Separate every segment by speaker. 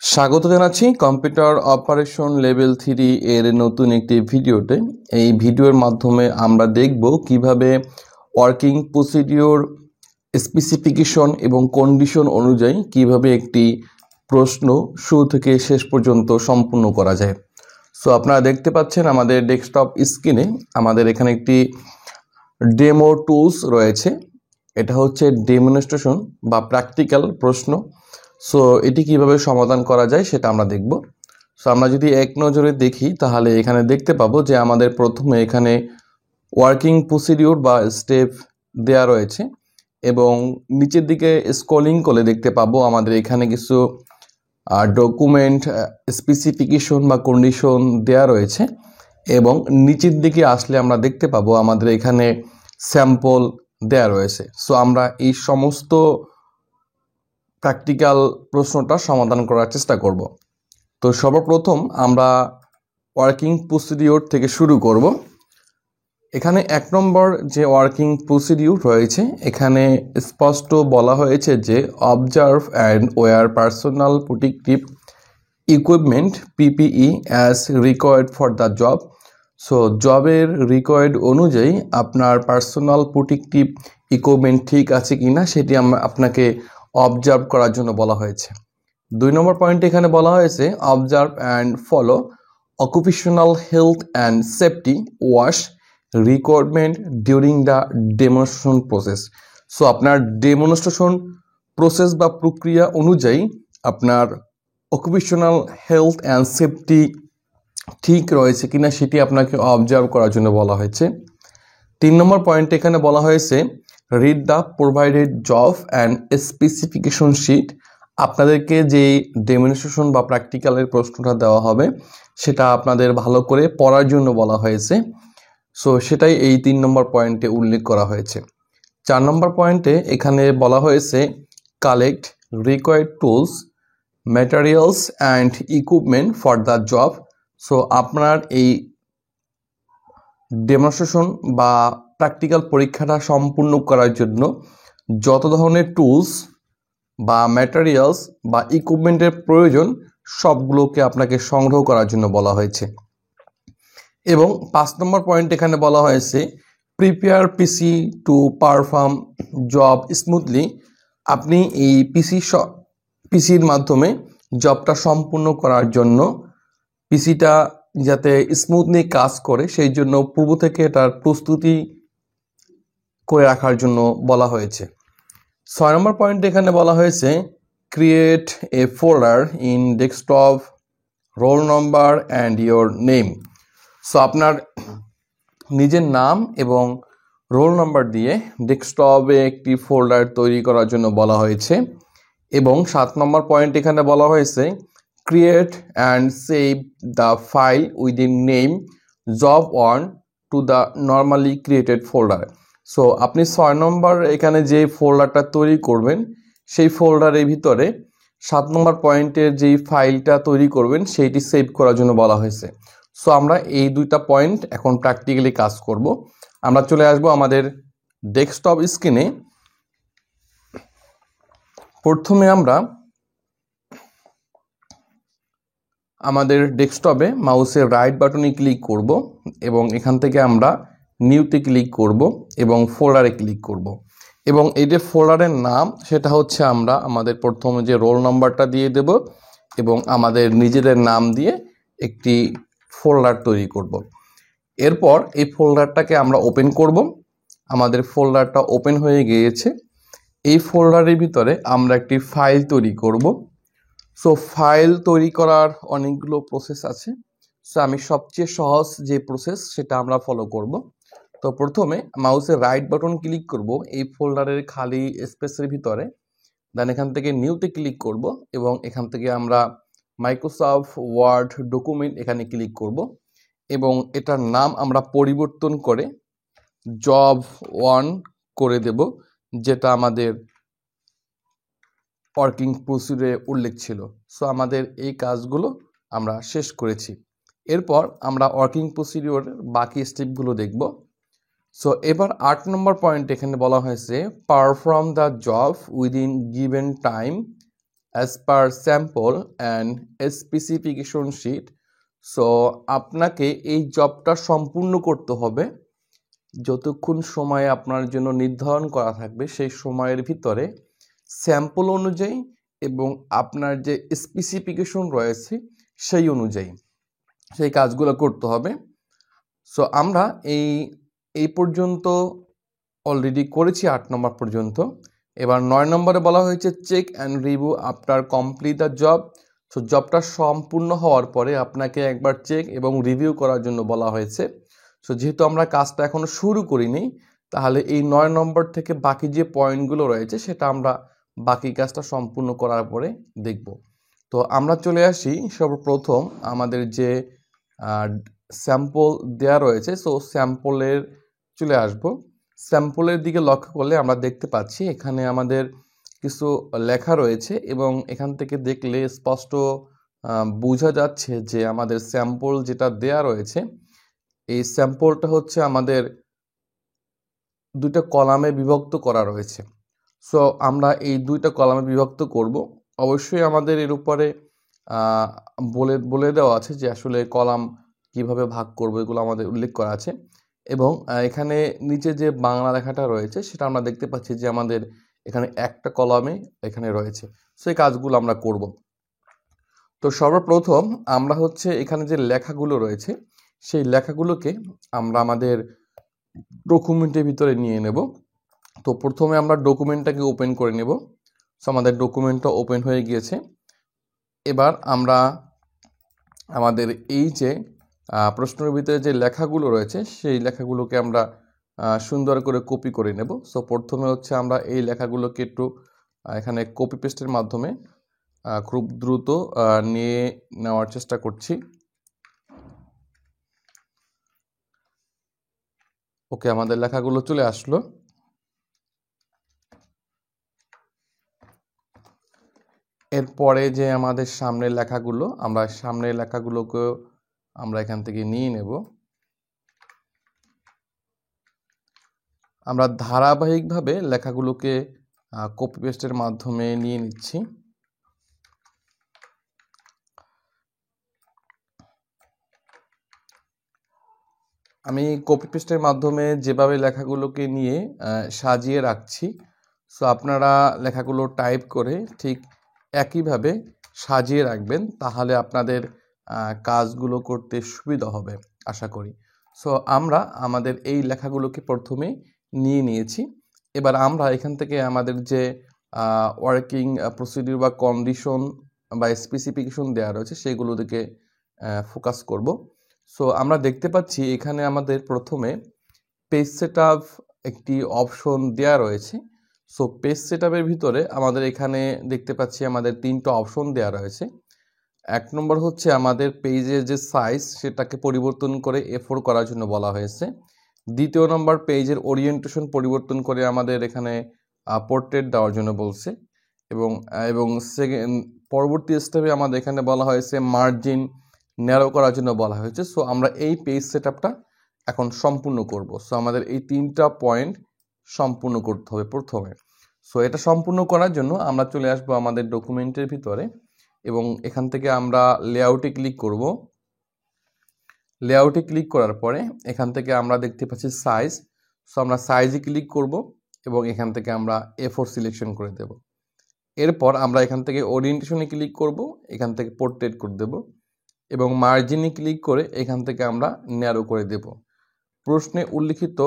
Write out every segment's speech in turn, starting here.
Speaker 1: স্বাগত জানাচ্ছি computer operation level 3 এর নতুন একটি ভিডিওতে। এই ভিডিওর মাধ্যমে আমরা দেখব কিভাবে ওয়ার্কিং প্রসিডিওর স্পেসিফিকেশন এবং কন্ডিশন অনুযায়ী কিভাবে একটি প্রশ্ন শুরু থেকে শেষ পর্যন্ত সম্পূর্ণ করা যায়। সো আপনারা দেখতে পাচ্ছেন আমাদের ডেস্কটপ স্ক্রিনে আমাদের এখানে একটি ডেমো টুলস রয়েছে। এটা হচ্ছে ডেমনস্ট্রেশন বা প্র্যাকটিক্যাল প্রশ্ন। সো এটি কিভাবে সমাধান করা যায় সেটা আমরা দেখব। সো আমরা যদি এক নজরে দেখি তাহলে এখানে দেখতে পাবো যে আমাদের প্রথমে এখানে ওয়ার্কিং প্রসিডিওর বা স্টেপ দেয়া রয়েছে এবং নিচের দিকে স্ক্রলিং করে দেখতে পাবো আমাদের এখানে কিছু ডকুমেন্ট স্পেসিফিকেশন বা কন্ডিশন দেয়া রয়েছে এবং নিচের দিকে আসলে আমরা দেখতে পাবো আমাদের এখানে স্যাম্পল দেয়া রয়েছে। সো আমরা এই সমস্ত প্র্যাকটিক্যাল প্রশ্নটা সমাধান করার চেষ্টা করব। তো সর্বপ্রথম আমরা ওয়ার্কিং প্রসিডিওর থেকে শুরু করব। এখানে 1 নম্বর যে ওয়ার্কিং প্রসিডিওর রয়েছে এখানে স্পষ্ট বলা হয়েছে যে observe and wear personal protective equipment PPE as required for the job. So জবের রিকোয়ার্ড অনুযায়ী আপনার পার্সোনাল প্রোটেক্টিভ ইকুইপমেন্ট ঠিক আছে কিনা সেটি আপনাকে অবজার্ভ করার জন্য বলা হয়েছে। 2 নম্বর পয়েন্ট এখানে বলা হয়েছে observe and follow occupational health and safety wash requirement during the demonstration process. So আপনার ডেমনস্ট্রেশন প্রসেস বা প্রক্রিয়া অনুযায়ী আপনার অকুপেশনাল হেলথ অ্যান্ড সেফটি ঠিক রয়েছে কিনা সেটি আপনাকে অবজার্ভ করার জন্য বলা হয়েছে। 3 নম্বর পয়েন্ট এখানে বলা হয়েছে read the provided job and specification sheet. আপনাদেরকে যে ডেমনস্ট্রেশন বা প্র্যাকটিক্যালের প্রশ্নটা দেওয়া হবে সেটা আপনাদের ভালো করে পড়ার জন্য বলা হয়েছে। সো সেটাই এই 3 নম্বর পয়েন্টে উল্লেখ করা হয়েছে। 4 নম্বর পয়েন্টে এখানে বলা হয়েছে collect required tools materials and equipment for the job. So আপনার এই ডেমনস্ট্রেশন বা প্র্যাকটিক্যাল পরীক্ষাটা সম্পূর্ণ করার জন্য যত ধরনের টুলস বা ম্যাটেরিয়ালস বা ইকুইপমেন্টের প্রয়োজন সবগুলোকে আপনাকে সংগ্রহ করার জন্য বলা হয়েছে। এবং 5 নম্বর পয়েন্ট এখানে বলা হয়েছে prepare PC to perform job smoothly. আপনি এই পিসির মাধ্যমে জবটা সম্পূর্ণ করার জন্য পিসিটা যাতে স্মুথলি কাজ করে সেই জন্য পূর্ব থেকে এটার প্রস্তুতি করে রাখার জন্য বলা হয়েছে। 6 নম্বর পয়েন্ট এখানে বলা হয়েছে create a folder in desktop roll number and your name. So আপনার নিজের নাম এবং রোল নাম্বার দিয়ে ডেস্কটপে একটি ফোল্ডার তৈরি করার জন্য বলা হয়েছে। এবং 7 নম্বর পয়েন্ট এখানে বলা হয়েছে create and save the file within name job one to the normally created folder. So আপনি 6 নম্বর এখানে যে ফোল্ডারটা তৈরি করবেন সেই ফোল্ডারের ভিতরে 7 নম্বর পয়েন্টের যেই ফাইলটা তৈরি করবেন সেইটি সেভ করার জন্য বলা হয়েছে। সো আমরা এই 2টা পয়েন্ট এখন প্র্যাকটিক্যালি কাজ করব। আমরা চলে আসব আমাদের ডেস্কটপ স্ক্রিনে। প্রথমে আমরা আমাদের ডেস্কটপে মাউসের রাইট বাটনে ক্লিক করব এবং এখান থেকে আমরা নিউতে ক্লিক করব এবং ফোল্ডারে ক্লিক করব এবং এই যে ফোল্ডারের নাম সেটা হচ্ছে আমরা আমাদের প্রথমে যে রোল নাম্বারটা দিয়ে দেব এবং আমাদের নিজেদের নাম দিয়ে একটি ফোল্ডার তৈরি করব। এরপর এই ফোল্ডারটাকে আমরা ওপেন করব। আমাদের ফোল্ডারটা ওপেন হয়ে গিয়েছে। এই ফোল্ডারের ভিতরে আমরা একটি ফাইল তৈরি করব। সো ফাইল তৈরি করার অনেকগুলো প্রসেস আছে। সো আমি সবচেয়ে সহজ যে প্রসেস সেটা আমরা ফলো করব। তো প্রথমে মাউসের রাইট বাটন ক্লিক করব এই ফোল্ডারের খালি স্পেসের ভিতরে, দেন এখান থেকে নিউতে ক্লিক করব এবং এখান থেকে আমরা মাইক্রোসফট ওয়ার্ড ডকুমেন্ট এখানে ক্লিক করব এবং এটার নাম আমরা পরিবর্তন করে জব 1 করে দেব, যেটা আমাদের ওয়ার্কিং প্রসিডিউরে উল্লেখ ছিল। সো আমাদের এই কাজগুলো আমরা শেষ করেছি। এরপর আমরা ওয়ার্কিং প্রসিডিউরের বাকি স্টেপগুলো দেখব। সো এবার 8 নম্বর পয়েন্ট এখানে বলা হয়েছে perform the job within given time as per sample and specification sheet. So আপনাকে এই জবটা সম্পূর্ণ করতে হবে যতক্ষণ সময় আপনার জন্য নির্ধারণ করা থাকবে সেই সময়ের ভিতরে স্যাম্পল অনুযায়ী এবং আপনার যে স্পেসিফিকেশন রয়েছে সেই অনুযায়ী সেই কাজগুলো করতে হবে। সো আমরা এই পর্যন্ত অলরেডি করেছি 8 নম্বর পর্যন্ত। এবার 9 নম্বরে বলা হয়েছে check and review after complete the job. So জবটা সম্পূর্ণ হওয়ার পরে আপনাকে একবার চেক এবং রিভিউ করার জন্য বলা হয়েছে। সো যেহেতু আমরা কাজটা এখনো শুরু করিনি তাহলে এই 9 নম্বর থেকে বাকি যে পয়েন্টগুলো রয়েছে সেটা আমরা বাকি কাজটা সম্পূর্ণ করার পরে দেখব। তো আমরা চলে আসি সর্বপ্রথম আমাদের যে স্যাম্পল দেয়া রয়েছে। সো স্যাম্পলের চলে আসব। স্যাম্পলের দিকে লক্ষ্য করলে আমরা দেখতে পাচ্ছি এখানে আমাদের কিছু লেখা রয়েছে এবং এখান থেকে দেখলে স্পষ্ট বোঝা যাচ্ছে যে আমাদের স্যাম্পল যেটা দেয়া রয়েছে এই স্যাম্পলটা হচ্ছে আমাদের দুইটা কলামে বিভক্ত করা রয়েছে। সো আমরা এই দুইটা কলামে বিভক্ত করব। অবশ্যই আমাদের এর উপরে বলে দেওয়া আছে যে আসলে কলাম কিভাবে ভাগ করব এগুলো আমাদের উল্লেখ করা আছে এবং এখানে নিচে যে বাংলা লেখাটা রয়েছে সেটা আমরা দেখতে পাচ্ছি যে আমাদের এখানে একটা কলামে এখানে রয়েছে। সেই কাজগুলো আমরা করব। তো সর্বপ্রথম আমরা হচ্ছে এখানে যে লেখাগুলো রয়েছে সেই লেখাগুলোকে আমরা আমাদের ডকুমেন্টের ভিতরে নিয়ে নেব। তো প্রথমে আমরা ডকুমেন্টটাকে ওপেন করে নেব। সো আমাদের ডকুমেন্টটা ওপেন হয়ে গিয়েছে। এবার আমরা আমাদের এই যে প্রশ্নের ভিতরে যে লেখাগুলো রয়েছে সেই লেখাগুলোকে আমরা সুন্দর করে কপি করে নেব। সো প্রথমে হচ্ছে আমরা এই লেখাগুলোকে একটু এখানে কপি পেস্টের মাধ্যমে খুব দ্রুত নিয়ে নেওয়ার চেষ্টা করছি। ওকে, আমাদের লেখাগুলো চলে আসলো। এরপরে যে আমাদের সামনের লেখাগুলো সামনের লেখাগুলোকে আমরা এখান থেকে নিয়ে নেব। আমরা ধারাবাহিকভাবে লেখাগুলোকে কপি পেস্টের মাধ্যমে নিয়ে নিচ্ছি। আমি কপি পেস্টের মাধ্যমে যেভাবে লেখাগুলোকে নিয়ে সাজিয়ে রাখছি, সো আপনারা লেখাগুলো টাইপ করে ঠিক একইভাবে সাজিয়ে রাখবেন, তাহলে আপনাদের কাজগুলো করতে সুবিধা হবে আশা করি। সো আমরা আমাদের এই লেখাগুলোকে প্রথমে নিয়ে নিয়েছি। এবার আমরা এখান থেকে আমাদের যে ওয়ার্কিং প্রসিডিউর বা কন্ডিশন বা স্পেসিফিকেশন দেওয়া রয়েছে সেগুলো দিকে ফোকাস করব। সো আমরা দেখতে পাচ্ছি এখানে আমাদের প্রথমে পেজ সেটআপ একটি অপশন দেওয়া রয়েছে। সো পেজ সেটআপের ভিতরে আমাদের এখানে দেখতে পাচ্ছি আমাদের 3টা অপশন দেওয়া রয়েছে। 1 নম্বর হচ্ছে আমাদের পেজের যে সাইজ সেটাকে পরিবর্তন করে A4 করার জন্য বলা হয়েছে। 2য় নম্বর পেজের ওরিয়েন্টেশন পরিবর্তন করে আমাদের এখানে পোর্ট্রেট দেওয়ার জন্য বলছে এবং পরবর্তী স্টেপে আমাদের এখানে বলা হয়েছে মার্জিন ন্যারো করার জন্য বলা হয়েছে। সো আমরা এই পেজ সেটআপটা এখন সম্পূর্ণ করব। সো আমাদের এই 3টা পয়েন্ট সম্পূর্ণ করতে হবে প্রথমে। সো এটা সম্পূর্ণ করার জন্য আমরা চলে আসব আমাদের ডকুমেন্টের ভিতরে এবং এখান থেকে আমরা লেআউটে ক্লিক করব। লেআউটে ক্লিক করার পরে এখান থেকে আমরা দেখতে পাচ্ছি সাইজ। সো আমরা সাইজে ক্লিক করব এবং এখান থেকে আমরা A4 সিলেকশন করে দেব। এরপর আমরা এখান থেকে ওরিয়েন্টেশনে ক্লিক করব, এখান থেকে পোর্ট্রেট করে দেব এবং মার্জিনে ক্লিক করে এখান থেকে আমরা ন্যারো করে দেব। প্রশ্নে উল্লিখিত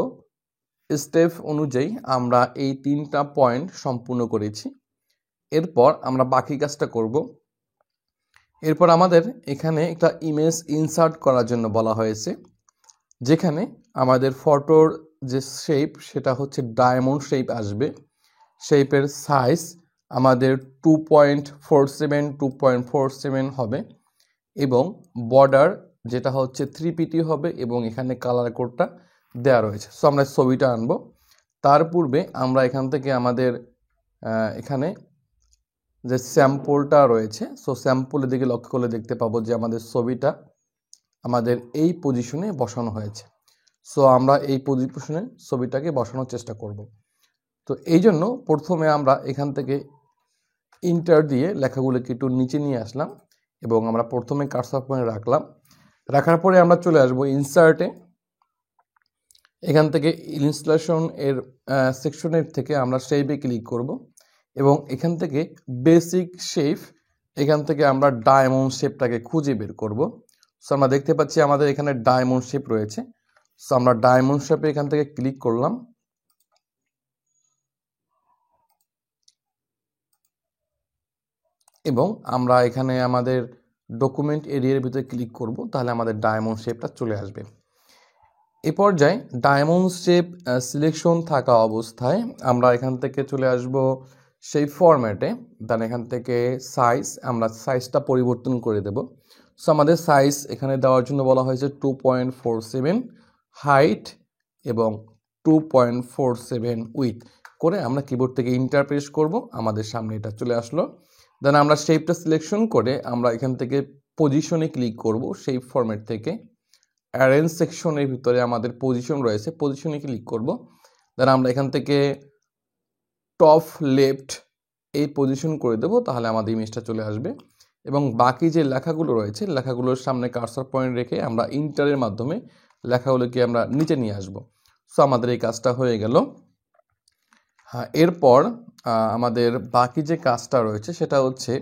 Speaker 1: স্টেপ অনুযায়ী আমরা এই 3টা পয়েন্ট সম্পূর্ণ করেছি। এরপর আমরা বাকি কাজটা করব। এরপর আমাদের এখানে একটা ইমেজ ইনসার্ট করার জন্য বলা হয়েছে, যেখানে আমাদের ফটোর যে শেপ সেটা হচ্ছে ডায়মন্ড শেপ আসবে। শেপের সাইজ আমাদের 2.47 হবে এবং বর্ডার যেটা হচ্ছে 3PT হবে এবং এখানে কালার কোডটা দেওয়া রয়েছে। সো আমরা ছবিটা আনবো। তার পূর্বে আমরা এখান থেকে আমাদের এখানে যে স্যাম্পলটা রয়েছে, সো স্যাম্পলের দিকে লক্ষ্য করলে দেখতে পাবো যে আমাদের ছবিটা আমাদের এই পজিশনে বসানো হয়েছে। সো আমরা এই পজিশনে ছবিটাকে বসানোর চেষ্টা করব। তো এই জন্য প্রথমে আমরা এখান থেকে ইন্টার দিয়ে লেখাগুলোকে একটু নিচে নিয়ে আসলাম এবং আমরা প্রথমে কার্সর পয়েন্ট রাখলাম। রাখার পরে আমরা চলে আসব ইনসার্টে। এখান থেকে ইনস্টলেশন এর সেকশনের থেকে আমরা শেপে ক্লিক করব এবং এখান থেকে বেসিক শেপ, এখান থেকে আমরা ডায়মন্ড শেপটাকে খুঁজে বের করব। সো আমরা দেখতে পাচ্ছি আমাদের এখানে ডায়মন্ড শেপ রয়েছে। সো আমরা ডায়মন্ড শেপে এখান থেকে ক্লিক করলাম এবং আমরা এখানে আমাদের ডকুমেন্ট এরিয়ার ভিতরে ক্লিক করব, তাহলে আমাদের ডায়মন্ড শেপটা চলে আসবে। এ পর্যায়ে ডায়মন্ড শেপ সিলেকশন থাকা অবস্থায় আমরা এখান থেকে চলে আসব সেই ফরম্যাটে। দেন এখান থেকে সাইজ, আমরা সাইজটা পরিবর্তন করে দেব। সো আমাদের সাইজ এখানে দেওয়ার জন্য বলা হয়েছে 2.47 হাইট এবং 2.47 উইথ করে আমরা কিবোর্ড থেকে ইন্টার প্রেস করব। আমাদের সামনে এটা চলে আসলো। দেন আমরা শেপটা সিলেকশন করে আমরা এখান থেকে পজিশনে ক্লিক করব। শেপ ফরম্যাট থেকে অ্যারেঞ্জ সেকশনের ভিতরে আমাদের পজিশন রয়েছে, পজিশনে ক্লিক করব। দেন আমরা এখান থেকে টপ লেফট এই পজিশন করে দেব, তাহলে আমাদের ইমেজটা চলে আসবে এবং বাকি যে লেখাগুলো রয়েছে লেখাগুলোর সামনে কার্সর পয়েন্ট রেখে আমরা ইন্টারের মাধ্যমে লেখাগুলোকে আমরা নিচে নিয়ে আসব। সো আমাদের এই কাজটা হয়ে গেল। হ্যাঁ, এরপর আমাদের বাকি যে কাজটা রয়েছে সেটা হচ্ছে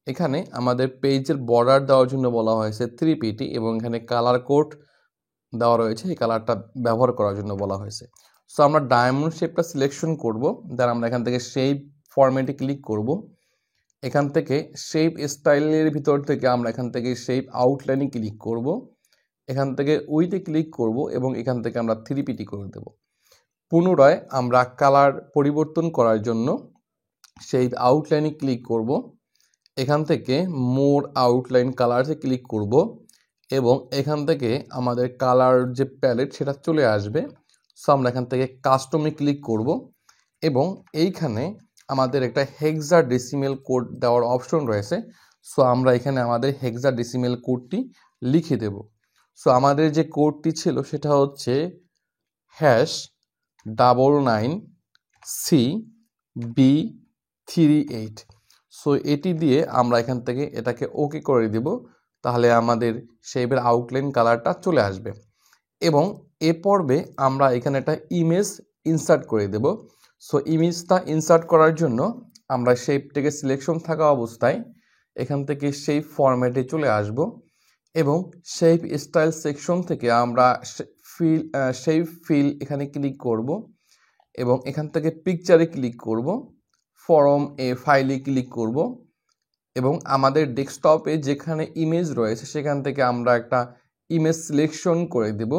Speaker 1: এখানে আমাদের পেজের বর্ডার দেওয়ার জন্য বলা হয়েছে 3pt এবং এখানে কালার কোড দেওয়া রয়েছে, এই কালারটা ব্যবহার করার জন্য বলা হয়েছে। সো আমরা ডায়মন্ড শেপটা সিলেকশন করব। দেন আমরা এখান থেকে শেপ ফরম্যাটে ক্লিক করব। এখান থেকে শেপ স্টাইলের ভিতর থেকে আমরা এখান থেকে শেপ আউটলাইনে ক্লিক করব। এখান থেকে উইথে ক্লিক করব এবং এখান থেকে আমরা 3pt করে দেব। পুনরায় আমরা কালার পরিবর্তন করার জন্য শেপ আউটলাইনে ক্লিক করব। এখান থেকে মোর আউটলাইন কালারসে ক্লিক করব এবং এখান থেকে আমাদের কালার যে প্যালেট সেটা চলে আসবে। সো আমরা এখান থেকে কাস্টমে ক্লিক করব এবং এইখানে আমাদের একটা হেক্সাডেসিমেল কোড দেওয়ার অপশন রয়েছে। সো আমরা এখানে আমাদের হেক্সাডেসিমেল কোডটি লিখে দেব। সো আমাদের যে কোডটি ছিল সেটা হচ্ছে #99CB38। সো এটি দিয়ে আমরা এখান থেকে এটাকে ওকে করে দিব, তাহলে আমাদের শেপের আউটলাইন কালারটা চলে আসবে। এবং এ পর্বে আমরা এখানে একটা ইমেজ ইনসার্ট করে দেব। সো ইমেজটা ইনসার্ট করার জন্য আমরা শেপটাকে সিলেকশন থাকা অবস্থায় এখান থেকে শেপ ফরম্যাটে চলে আসব এবং শেপ স্টাইল সেকশন থেকে আমরা শেপ ফিল এখানে ক্লিক করব এবং এখান থেকে পিকচারে ক্লিক করব, ফরম এ ফাইলে ক্লিক করব এবং আমাদের ডেস্কটপে যেখানে ইমেজ রয়েছে সেখান থেকে আমরা একটা ইমেজ সিলেকশন করে দেব।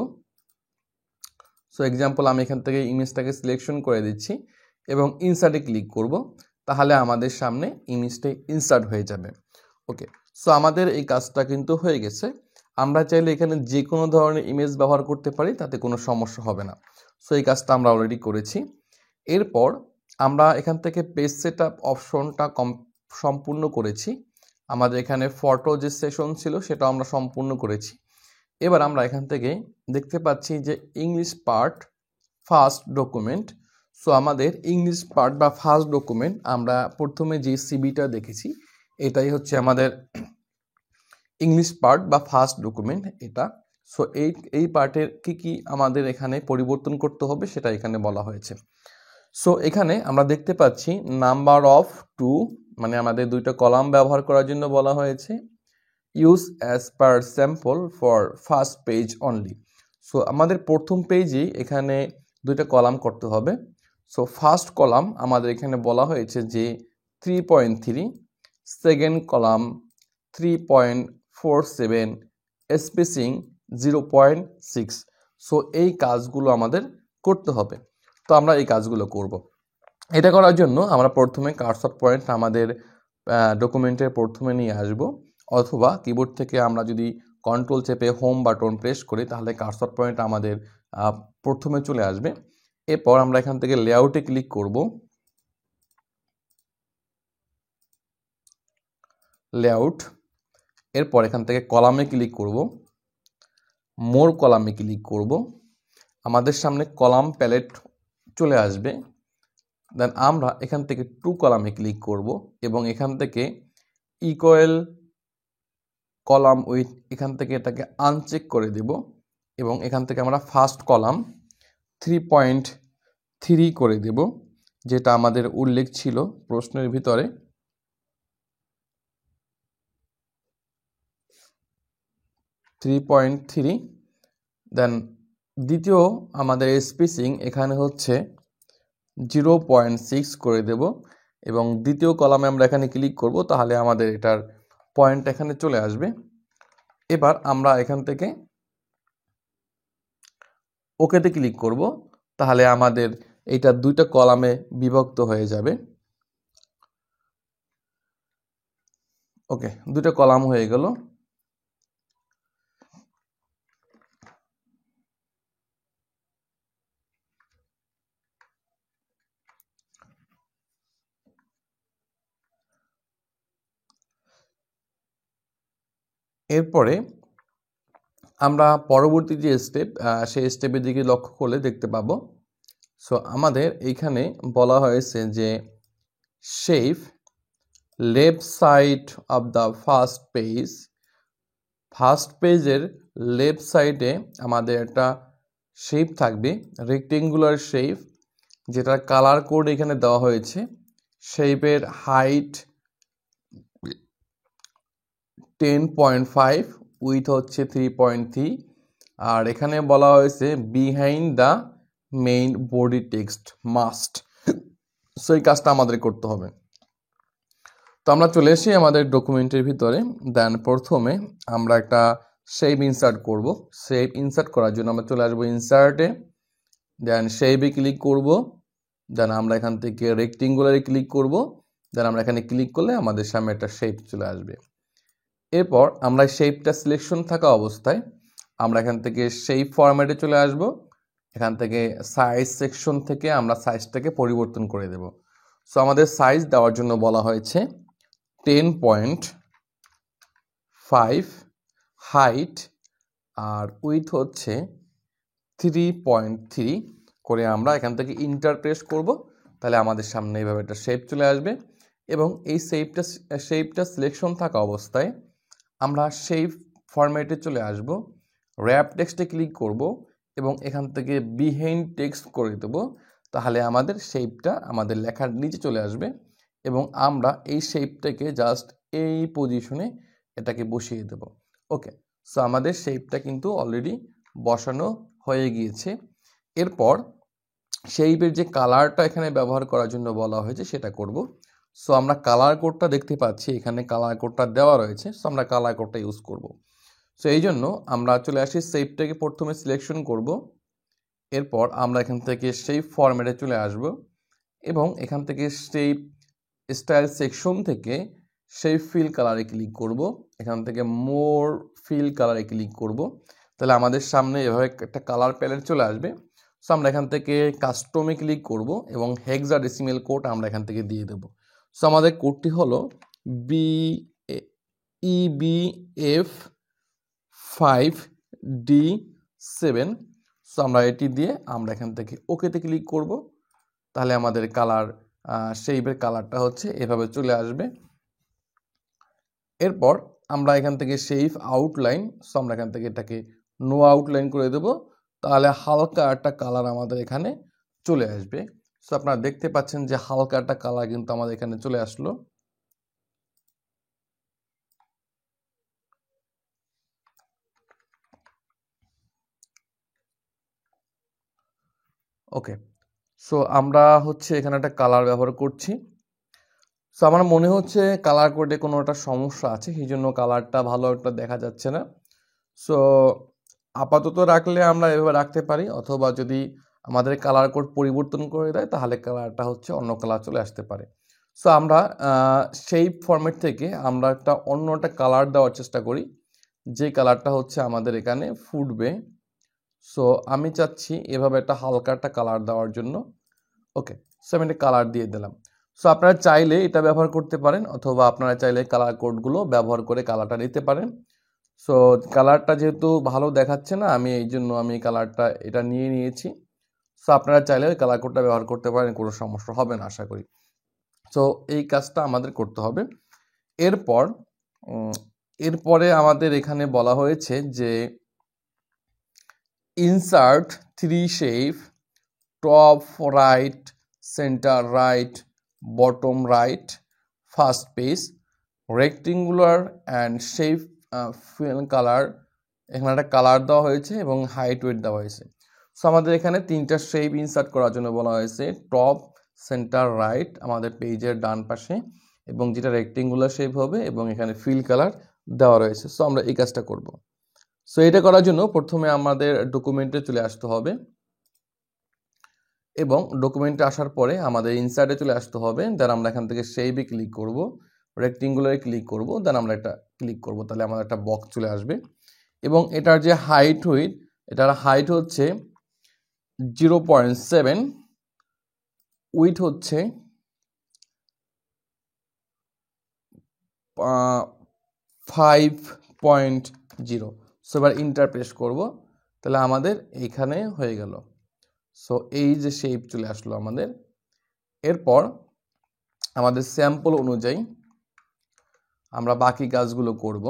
Speaker 1: সো এক্সাম্পল আমি এখান থেকে ইমেজটাকে সিলেকশন করে দিচ্ছি এবং ইনসার্টে ক্লিক করব, তাহলে আমাদের সামনে ইমেজটা ইনসার্ট হয়ে যাবে। ওকে, সো আমাদের এই কাজটা কিন্তু হয়ে গেছে। আমরা চাইলে এখানে যে কোনো ধরনের ইমেজ ব্যবহার করতে পারি, তাতে কোনো সমস্যা হবে না। সো এই কাজটা আমরা অলরেডি করেছি। এরপর আমরা এখান থেকে পেজ সেটআপ অপশনটা সম্পূর্ণ করেছি। আমাদের এখানে ফটো যে সেশন ছিল সেটা আমরা সম্পূর্ণ করেছি। এবার আমরা এখান থেকে দেখতে পাচ্ছি যে English part first document. So আমাদের ইংলিশ পার্ট বা ফার্স্ট ডকুমেন্ট, আমরা প্রথমে যে সিবিটা দেখেছি এটাই হচ্ছে আমাদের ইংলিশ পার্ট বা ফার্স্ট ডকুমেন্ট এটা। সো এই পার্টের কি আমাদের এখানে পরিবর্তন করতে হবে সেটা এখানে বলা হয়েছে। সো এখানে আমরা দেখতে পাচ্ছি নাম্বার অফ 2, মানে আমাদের দুইটা কলাম ব্যবহার করার জন্য বলা হয়েছে। Use as per sample for first page only. So আমাদের প্রথম পেজেই এখানে দুইটা কলাম করতে হবে। সো ফার্স্ট কলাম আমাদের এখানে বলা হয়েছে যে 3.3, সেকেন্ড কলাম 3.47, স্পেসিং 0.6। সো এই কাজগুলো আমাদের করতে হবে। তো আমরা এই কাজগুলো করব। এটা করার জন্য আমরা প্রথমে কার্সর পয়েন্ট আমাদের ডকুমেন্টের প্রথমে নিয়ে আসব, অথবা কিবোর্ড থেকে আমরা যদি কন্ট্রোল চেপে হোম বাটন প্রেস করি তাহলে কার্সর পয়েন্ট আমাদের প্রথমে চলে আসবে। এরপর আমরা এখান থেকে লেআউটে ক্লিক করব, লেআউট। এরপর এখান থেকে কলামে ক্লিক করব, মোর কলামে ক্লিক করব। আমাদের সামনে কলাম প্যালেট চলে আসবে। দেন আমরা এখান থেকে টু কলামে ক্লিক করব এবং এখান থেকে ইকুয়াল কলাম উইথ এখান থেকে এটাকে আনচেক করে দেব এবং এখান থেকে আমরা ফার্স্ট কলাম 3.3 করে দেব, যেটা আমাদের উল্লেখ ছিল প্রশ্নের ভিতরে। দেন দ্বিতীয় আমাদের স্পেসিং এখানে হচ্ছে 0.6 করে দেব এবং দ্বিতীয় কলামে আমরা এখানে ক্লিক করব, তাহলে আমাদের এটার পয়েন্ট এখানে চলে আসবে। এবার আমরা এখান থেকে ওকেতে ক্লিক করব, তাহলে আমাদের এইটা দুইটা কলামে বিভক্ত হয়ে যাবে। ওকে, দুইটা কলাম হয়ে গেল। এরপরে আমরা পরবর্তী যে স্টেপ সেই স্টেপের দিকে লক্ষ্য করলে দেখতে পাবো। সো আমাদের এইখানে বলা হয়েছে যে shape left side of the first পেজের লেফট সাইডে আমাদের একটা শেপ থাকবে, রেক্টেঙ্গুলার শেপ, যেটার কালার কোড এখানে দেওয়া হয়েছে। শেপের হাইট 10.5, উইথ হচ্ছে 3.3, আর এখানে বলা হয়েছে behind the main body text must. So এই কাজটা আমাদের করতে হবে। তো আমরা চলে এসেছি আমাদের ডকুমেন্টের ভিতরে। দেন প্রথমে আমরা একটা শেপ ইনসার্ট করব। শেপ ইনসার্ট করার জন্য আমরা চলে আসবো ইনসার্টে, দেন শেপে ক্লিক করব, দেন আমরা এখান থেকে রেক্টেঙ্গুলারে ক্লিক করব, দেন আমরা এখানে ক্লিক করলে আমাদের সামনে একটা শেপ চলে আসবে। এরপর আমরা শেপটা সিলেকশন থাকা অবস্থায় আমরা এখান থেকে শেপ ফরম্যাটে চলে আসব। এখান থেকে সাইজ সেকশন থেকে আমরা সাইজটাকে পরিবর্তন করে দেব। সো আমাদের সাইজ দেওয়ার জন্য বলা হয়েছে 10.5, হাইট আর উইথ হচ্ছে 3.3 করে আমরা এখান থেকে ইন্টার প্রেস করব, তাহলে আমাদের সামনে এইভাবে একটা শেপ চলে আসবে। এবং এই শেপটা সিলেকশন থাকা অবস্থায় আমরা শেপ ফরম্যাটে চলে আসব, র্যাপ টেক্সটে ক্লিক করব এবং এখান থেকে বিহাইন্ড টেক্সট করে দেব, তাহলে আমাদের শেপটা আমাদের লেখার নিচে চলে আসবে এবং আমরা এই শেপটাকে জাস্ট এই পজিশনে এটাকে বসিয়ে দেব। ওকে, সো আমাদের শেপটা কিন্তু অলরেডি বসানো হয়ে গিয়েছে। এরপর শেপের যে কালারটা এখানে ব্যবহার করার জন্য বলা হয়েছে সেটা করব। সো আমরা কালার কোডটা দেখতে পাচ্ছি, এখানে কালার কোডটা দেওয়া রয়েছে। সো আমরা কালার কোডটা ইউজ করব। সো এই জন্য আমরা চলে আসি শেপটাকে প্রথমে সিলেকশন করব, এরপর আমরা এখান থেকে শেপ ফরম্যাটে চলে আসব এবং এখান থেকে শেপ স্টাইল সেকশন থেকে শেপ ফিল কালারে ক্লিক করব, এখান থেকে মোর ফিল কালারে ক্লিক করব, তাহলে আমাদের সামনে এভাবে একটা কালার প্যালেট চলে আসবে। সো আমরা এখান থেকে কাস্টমে ক্লিক করব এবং হেক্সাডেসিমাল কোড আমরা এখান থেকে দিয়ে দেব। সো আমাদের কোডটি হলো EBF5D7। সো আমরা এটি দিয়ে আমরা এখান থেকে ওকেতে ক্লিক করব, তাহলে আমাদের কালার শেপের কালারটা হচ্ছে এভাবে চলে আসবে। এরপর আমরা এখান থেকে শেপ আউটলাইন, সো আমরা এখান থেকে এটাকে নো আউটলাইন করে দেব, তাহলে হালকা একটা কালার আমাদের এখানে চলে আসবে। সো আপনারা দেখতে পাচ্ছেন যে হালকা একটা কালার কিন্তু আমাদের এখানে চলে আসলো। ওকে, সো আমরা হচ্ছে এখানে একটা কালার ব্যবহার করছি। সো আমার মনে হচ্ছে কালার কোডে কোনো একটা সমস্যা আছে, সেই জন্য কালারটা ভালো একটা দেখা যাচ্ছে না। সো আপাতত রাখলে আমরা এভাবে রাখতে পারি, অথবা যদি আমাদের কালার কোড পরিবর্তন করে দেয় তাহলে কালারটা হচ্ছে অন্য কালার চলে আসতে পারে। সো আমরা শেপ ফরম্যাট থেকে আমরা অন্য একটা কালার দেওয়ার চেষ্টা করি, যে কালারটা হচ্ছে আমাদের এখানে ফুটবে। সো আমি চাচ্ছি এভাবে একটা হালকা একটা কালার দেওয়ার জন্য। ওকে, সো আমি একটা কালার দিয়ে দিলাম। সো আপনারা চাইলে এটা ব্যবহার করতে পারেন, অথবা আপনারা চাইলে কালার কোডগুলো ব্যবহার করে কালারটা নিতে পারেন। সো কালারটা যেহেতু ভালো দেখাচ্ছে না, আমি এই জন্য কালারটা এটা নিয়ে নিয়েছি। সো আপনারা চাইলে ওই কালার কোডটা ব্যবহার করতে পারেন, কোনো সমস্যা হবে না আশা করি। সো এই কাজটা আমাদের করতে হবে। এরপরে আমাদের এখানে বলা হয়েছে যে insert 3 shape, top right, centre right, bottom right, first page, rectangular and shape fill colour. এখানে একটা কালার দেওয়া হয়েছে এবং হাইট ওয়েট দেওয়া হয়েছে। সো আমাদের এখানে 3টা শেপ ইনসার্ট করার জন্য বলা হয়েছে, টপ, সেন্টার, রাইট আমাদের পেজের ডান পাশে, এবং যেটা রেক্টেঙ্গুলার শেপ হবে, এবং এখানে ফিল কালার দেওয়া রয়েছে। সো আমরা এই কাজটা করব। সো এটা করার জন্য প্রথমে আমাদের ডকুমেন্টে চলে আসতে হবে, এবং ডকুমেন্টে আসার পরে আমাদের ইনসার্টে চলে আসতে হবে। দেন আমরা এখান থেকে শেপে ক্লিক করব, রেক্টেঙ্গুলারে ক্লিক করব, দেন আমরা এটা ক্লিক করব, তাহলে আমাদের একটা বক্স চলে আসবে। এবং এটার যে হাইট উইথ, এটার হাইট হচ্ছে 0.7, উইথ হচ্ছে 5.0। সো এবার ইন্টার প্রেস করব, তাহলে আমাদের এইখানে হয়ে গেল। সো এই যে শেপ চলে আসলো আমাদের। এরপর আমাদের স্যাম্পল অনুযায়ী আমরা বাকি কাজগুলো করব।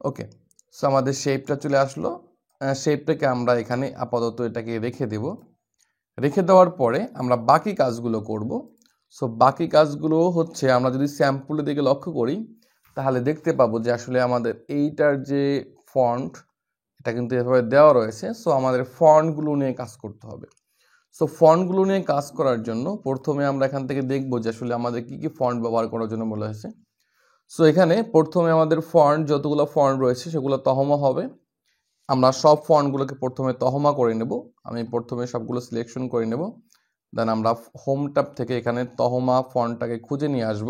Speaker 1: ওকে, সো আমাদের শেপটা চলে আসলো। শেপটাকে আমরা এখানে আপাতত এটাকে রেখে দেব। রেখে দেওয়ার পরে আমরা বাকি কাজগুলো করব। সো বাকি কাজগুলো হচ্ছে, আমরা যদি স্যাম্পলের দিকে লক্ষ্য করি তাহলে দেখতে পাবো যে আসলে আমাদের এইটার যে ফন্ট, এটা কিন্তু এভাবে দেওয়া রয়েছে। সো আমাদের ফন্টগুলো নিয়ে কাজ করতে হবে। সো ফন্টগুলো নিয়ে কাজ করার জন্য প্রথমে আমরা এখান থেকে দেখব যে আসলে আমাদের কি কি ফন্ট ব্যবহার করার জন্য বলা হয়েছে। সো এখানে প্রথমে আমাদের ফন্ট, যতগুলো ফন্ট রয়েছে সেগুলো তহমা হবে। আমরা সব ফন্টগুলোকে প্রথমে তহমা করে নেব। আমি প্রথমে সবগুলো সিলেকশন করে নেব, দেন আমরা হোম ট্যাব থেকে এখানে তহমা ফন্টটাকে খুঁজে নিয়ে আসব,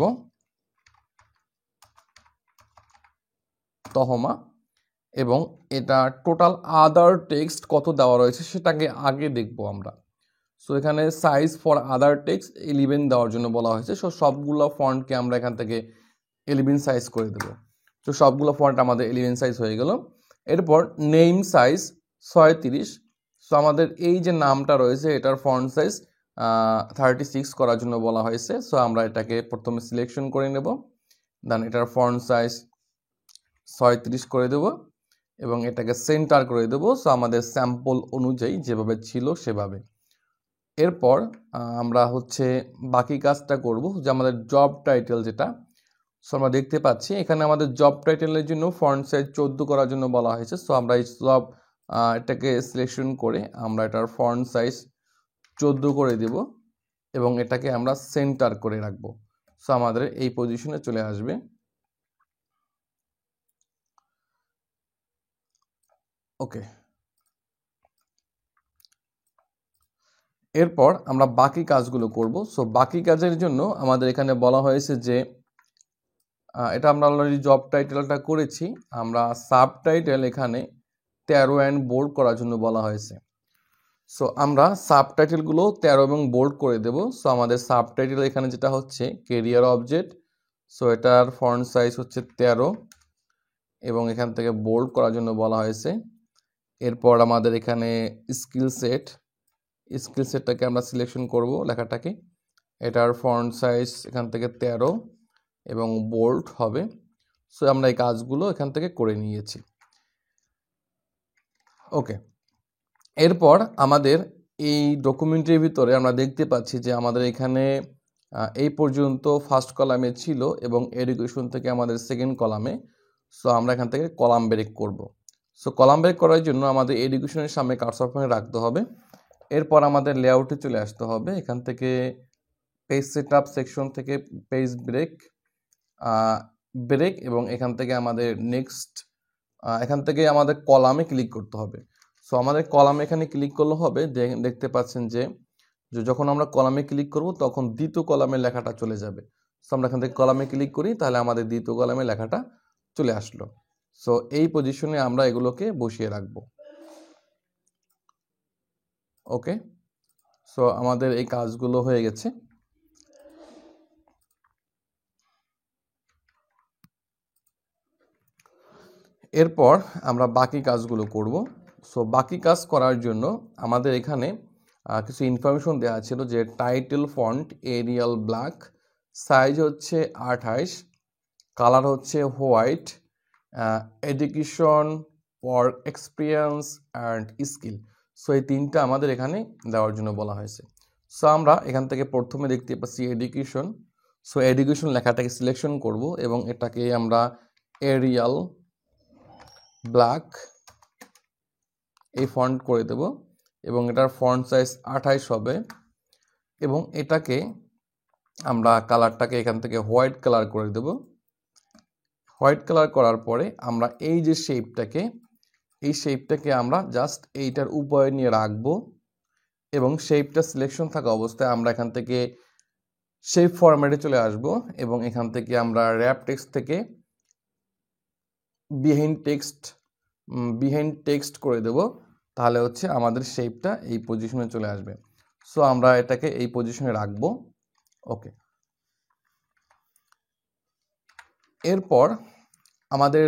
Speaker 1: তহমা। এবং এটা টোটাল আদার টেক্সট কত দেওয়া রয়েছে সেটাকে আগে দেখব আমরা। সো এখানে সাইজ ফর আদার টেক্সট 11 দেওয়ার জন্য বলা হয়েছে। সো সবগুলো ফন্টকে আমরা এখান থেকে 11 সাইজ করে দেব। তো সবগুলো ফন্ট আমাদের 11 সাইজ হয়ে গেল। এরপর নেম সাইজ 36। সো আমাদের এই যে নামটা রয়েছে এটার ফন্ট সাইজ 36 করার জন্য বলা হয়েছে। সো আমরা এটাকে প্রথমে সিলেকশন করে নেব, দেন এটার ফন্ট সাইজ 36 করে দেব এবং এটাকে সেন্টার করে দেব। সো আমাদের স্যাম্পল অনুযায়ী যেভাবে ছিল সেভাবে। এরপর আমরা হচ্ছে বাকি কাজটা করব, যে আমাদের জব টাইটেল যেটা। সো আমরা দেখতে পাচ্ছি এখানে আমাদের জব টাইটেলের জন্য ফন্ট সাইজ 14 করার জন্য বলা হয়েছে। সো আমরা এই সব এটাকে সিলেকশন করে আমরা এটার ফন্ট সাইজ 14 করে দেব এবং এটাকে আমরা সেন্টার করে রাখব। সো আমাদের এই পজিশনে চলে আসবে। ওকে, এরপর আমরা বাকি কাজগুলো করব। সো বাকি কাজের জন্য আমাদের এখানে বলা হয়েছে যে এটা আমরা অলরেডি জব টাইটেলটা করেছি, আমরা সাব টাইটেল এখানে 13 অ্যান্ড বোল্ড করার জন্য বলা হয়েছে। সো আমরা সাব টাইটেলগুলো 13 এবং বোল্ড করে দেব। সো আমাদের সাব টাইটেল এখানে যেটা হচ্ছে কেরিয়ার অবজেক্ট। সো এটার ফন্ট সাইজ হচ্ছে 13 এবং এখান থেকে বোল্ড করার জন্য বলা হয়েছে। এরপর আমাদের এখানে স্কিল সেটটাকে আমরা সিলেকশন করব লেখাটাকে। এটার ফন্ট সাইজ এখান থেকে 13 এবং বোল্ড হবে। সো আমরা এই কাজগুলো এখান থেকে করে নিয়েছি। ওকে, এরপর আমাদের এই ডকুমেন্টের ভিতরে আমরা দেখতে পাচ্ছি যে আমাদের এখানে এই পর্যন্ত ফার্স্ট কলামে ছিল এবং এডুকেশন থেকে আমাদের সেকেন্ড কলামে। সো আমরা এখান থেকে কলাম ব্রেক করব। সো কলাম ব্রেক করার জন্য আমাদের এডুকেশনের সামনে কার্সর পয়েন্ট রাখতে হবে। এরপর আমাদের লেআউটে চলে আসতে হবে, এখান থেকে পেজ সেটআপ সেকশন থেকে পেজ ব্রেক এবং এখান থেকে আমাদের নেক্সট, এখান থেকে আমাদের কলামে ক্লিক করতে হবে। সো আমাদের কলামে এখানে ক্লিক করলে হবে, দেখতে পাচ্ছেন যে যখন আমরা কলামে ক্লিক করব তখন দ্বিতীয় কলামের লেখাটা চলে যাবে। সো আমরা এখান থেকে কলামে ক্লিক করি, তাহলে আমাদের দ্বিতীয় কলামের লেখাটা চলে আসলো। সো এই পজিশনে আমরা এগুলোকে বসিয়ে রাখবো। ওকে, সো আমাদের এই কাজগুলো হয়ে গেছে। এরপর আমরা বাকি কাজগুলো করব। সো বাকি কাজ করার জন্য আমাদের এখানে কিছু ইনফরমেশন দেওয়া ছিল যে title font Arial black, size হচ্ছে 28, কালার হচ্ছে white, education, work experience and skill. So এই তিনটা আমাদের এখানে দেওয়ার জন্য বলা হয়েছে। সো আমরা এখান থেকে প্রথমে দেখতে পাচ্ছি এডুকেশন। সো এডুকেশন লেখাটাকে সিলেকশন করব এবং এটাকে আমরা এরিয়াল ব্ল্যাক এই ফন্ট করে দেব এবং এটার ফন্ট সাইজ 28 হবে এবং এটাকে আমরা কালারটাকে এখান থেকে হোয়াইট কালার করে দেব। হোয়াইট কালার করার পরে আমরা এই যে শেপটাকে আমরা জাস্ট এইটার উপরে নিয়ে রাখবো এবং শেপটা সিলেকশন থাকা অবস্থায় আমরা এখান থেকে শেপ ফরম্যাটে চলে আসব এবং এখান থেকে আমরা র্যাপ টেক্সট থেকে বিহাইন্ড টেক্সট করে দেব। তাহলে হচ্ছে আমাদের শেপটা এই পজিশনে চলে আসবে। সো আমরা এটাকে এই পজিশনে রাখবো। ওকে, এরপর আমাদের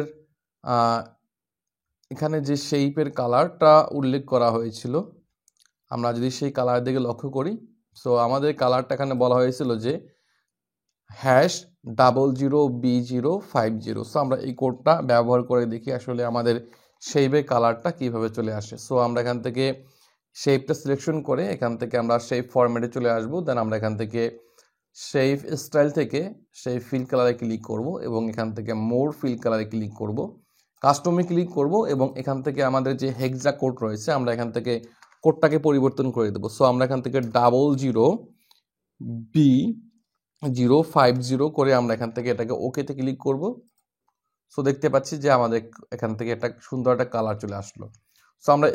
Speaker 1: এখানে যে শেপের কালারটা উল্লেখ করা হয়েছিল, আমরা যদি সেই কালার দিকে লক্ষ্য করি, সো আমাদের কালারটা এখানে বলা হয়েছিল যে #00B050। সো আমরা এই কোডটা ব্যবহার করে দেখি আসলে আমাদের শেপের কালারটা কিভাবে চলে আসে। সো আমরা এখান থেকে শেপটা সিলেকশন করে এখান থেকে আমরা শেপ ফরম্যাটে চলে আসব। দেন আমরা এখান থেকে শেপ স্টাইল থেকে শেপ ফিল কালারে ক্লিক করব এবং এখান থেকে মোর ফিল কালারে ক্লিক করব, কাস্টমে ক্লিক করব এবং এখান থেকে আমাদের যে হেক্সা কোড রয়েছে আমরা এখান থেকে কোডটাকে পরিবর্তন করে দেব। সো আমরা এখান থেকে 00B050 করে আমরা এখান থেকে এটাকে ওকেতে ক্লিক করব। সো দেখতে পাচ্ছি যে আমাদের এখান থেকে একটা সুন্দর একটা কালার চলে আসলো। সো আমরা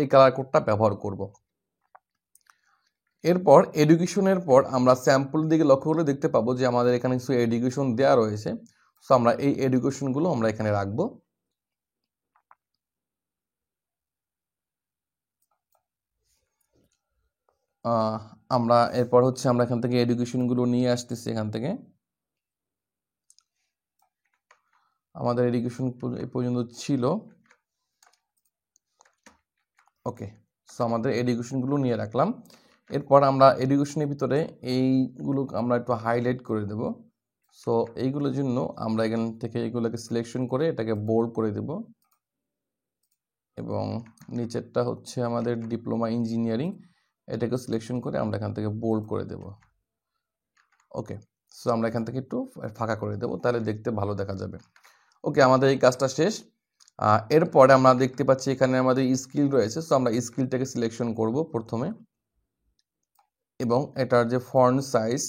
Speaker 1: এই কালার কোডটা ব্যবহার করব। এরপর এডুকেশনের পর আমরা স্যাম্পল দিকে লক্ষ্য করে দেখতে পাবো যে আমাদের এখানে কিছু এডুকেশন দেওয়া রয়েছে। সো আমরা এই এডুকেশনগুলো আমরা এখানে রাখবো। আমরা এরপর হচ্ছে আমরা এখান থেকে এডুকেশনগুলো নিয়ে আসতেছি। এখান থেকে আমাদের এডুকেশন এই পর্যন্ত ছিল। ওকে, সো আমাদের এডুকেশনগুলো নিয়ে রাখলাম। এরপর আমরা এডুকেশনের ভিতরে এইগুলো আমরা একটু হাইলাইট করে দেব। সো এইগুলোর জন্য আমরা এখান থেকে এইগুলোকে সিলেকশন করে এটাকে বোল্ড করে দেব এবং নিচেরটা হচ্ছে আমাদের ডিপ্লোমা ইঞ্জিনিয়ারিং, এটাকে সিলেকশন করে আমরা এখান থেকে বোল্ড করে দেব। ওকে, সো আমরা এখান থেকে একটু ফাঁকা করে দেব, তাহলে দেখতে ভালো দেখা যাবে। ওকে, আমাদের এই কাজটা শেষ। এরপরে আমরা দেখতে পাচ্ছি এখানে আমাদের স্কিল রয়েছে। সো আমরা স্কিলটাকে সিলেকশন করব প্রথমে এবং এটার যে ফন্ট সাইজ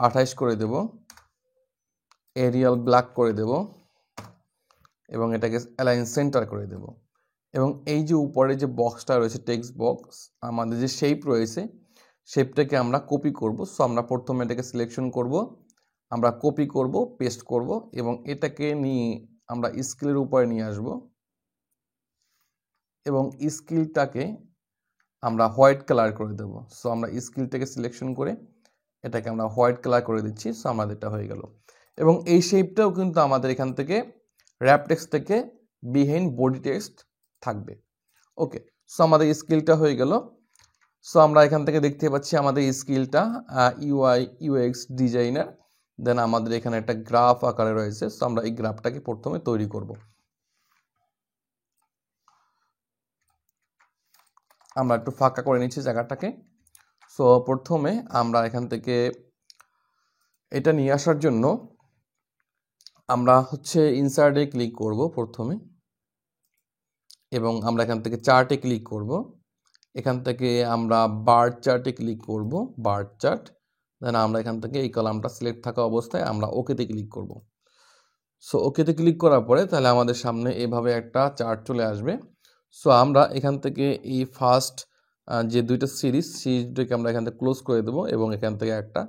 Speaker 1: 28 করে দেব, এরিয়াল ব্ল্যাক করে দেব এবং এটাকে অ্যালাইন সেন্টার করে দেব এবং এই যে উপরে যে বক্সটা রয়েছে টেক্সট বক্স, আমাদের যে শেপ রয়েছে শেপটাকে আমরা কপি করব। সো আমরা প্রথমে এটাকে সিলেকশন করব, আমরা কপি করব, পেস্ট করব এবং এটাকে নিয়ে আমরা স্কিলের উপরে নিয়ে আসব এবং স্কিলটাকে আমরা হোয়াইট কালার করে দেব। সো আমরা স্কিলটাকে সিলেকশন করে এটাকে আমরা হোয়াইট কালার করে দিচ্ছি। সো আমাদের এটা হয়ে গেল এবং এই শেপটাও কিন্তু আমাদের এখান থেকে র্যাপ টেক্সট থেকে বিহাইন্ড বডি টেক্সট থাকবে। ওকে, সো আমাদের স্কিলটা হয়ে গেল। সো আমরা এখান থেকে দেখতে পাচ্ছি আমাদের স্কিলটা UI/UX ডিজাইনার। দেন আমাদের এখানে একটা গ্রাফ আকারে রয়েছে। সো আমরা এই গ্রাফটাকে প্রথমে তৈরি করব। আমরা একটু ফাঁকা করে নিচ্ছি জায়গাটাকে। সো প্রথমে আমরা এখান থেকে এটা নিয়ে আসার জন্য আমরা হচ্ছে ইনসার্টে ক্লিক করব প্রথমে এবং আমরা এখান থেকে চার্টে ক্লিক করব। এখান থেকে আমরা বার চার্টে ক্লিক করব, বার চার্ট। দেন আমরা এখান থেকে এই কলামটা সিলেক্ট থাকা অবস্থায় আমরা ওকেতে ক্লিক করব। সো ওকেতে ক্লিক করার পরে তাহলে আমাদের সামনে এভাবে একটা চার্ট চলে আসবে। সো আমরা এখান থেকে এই ফার্স্ট যে দুইটা সিরিজটাকে আমরা এখান থেকে ক্লোজ করে দেবো এবং এখান থেকে একটা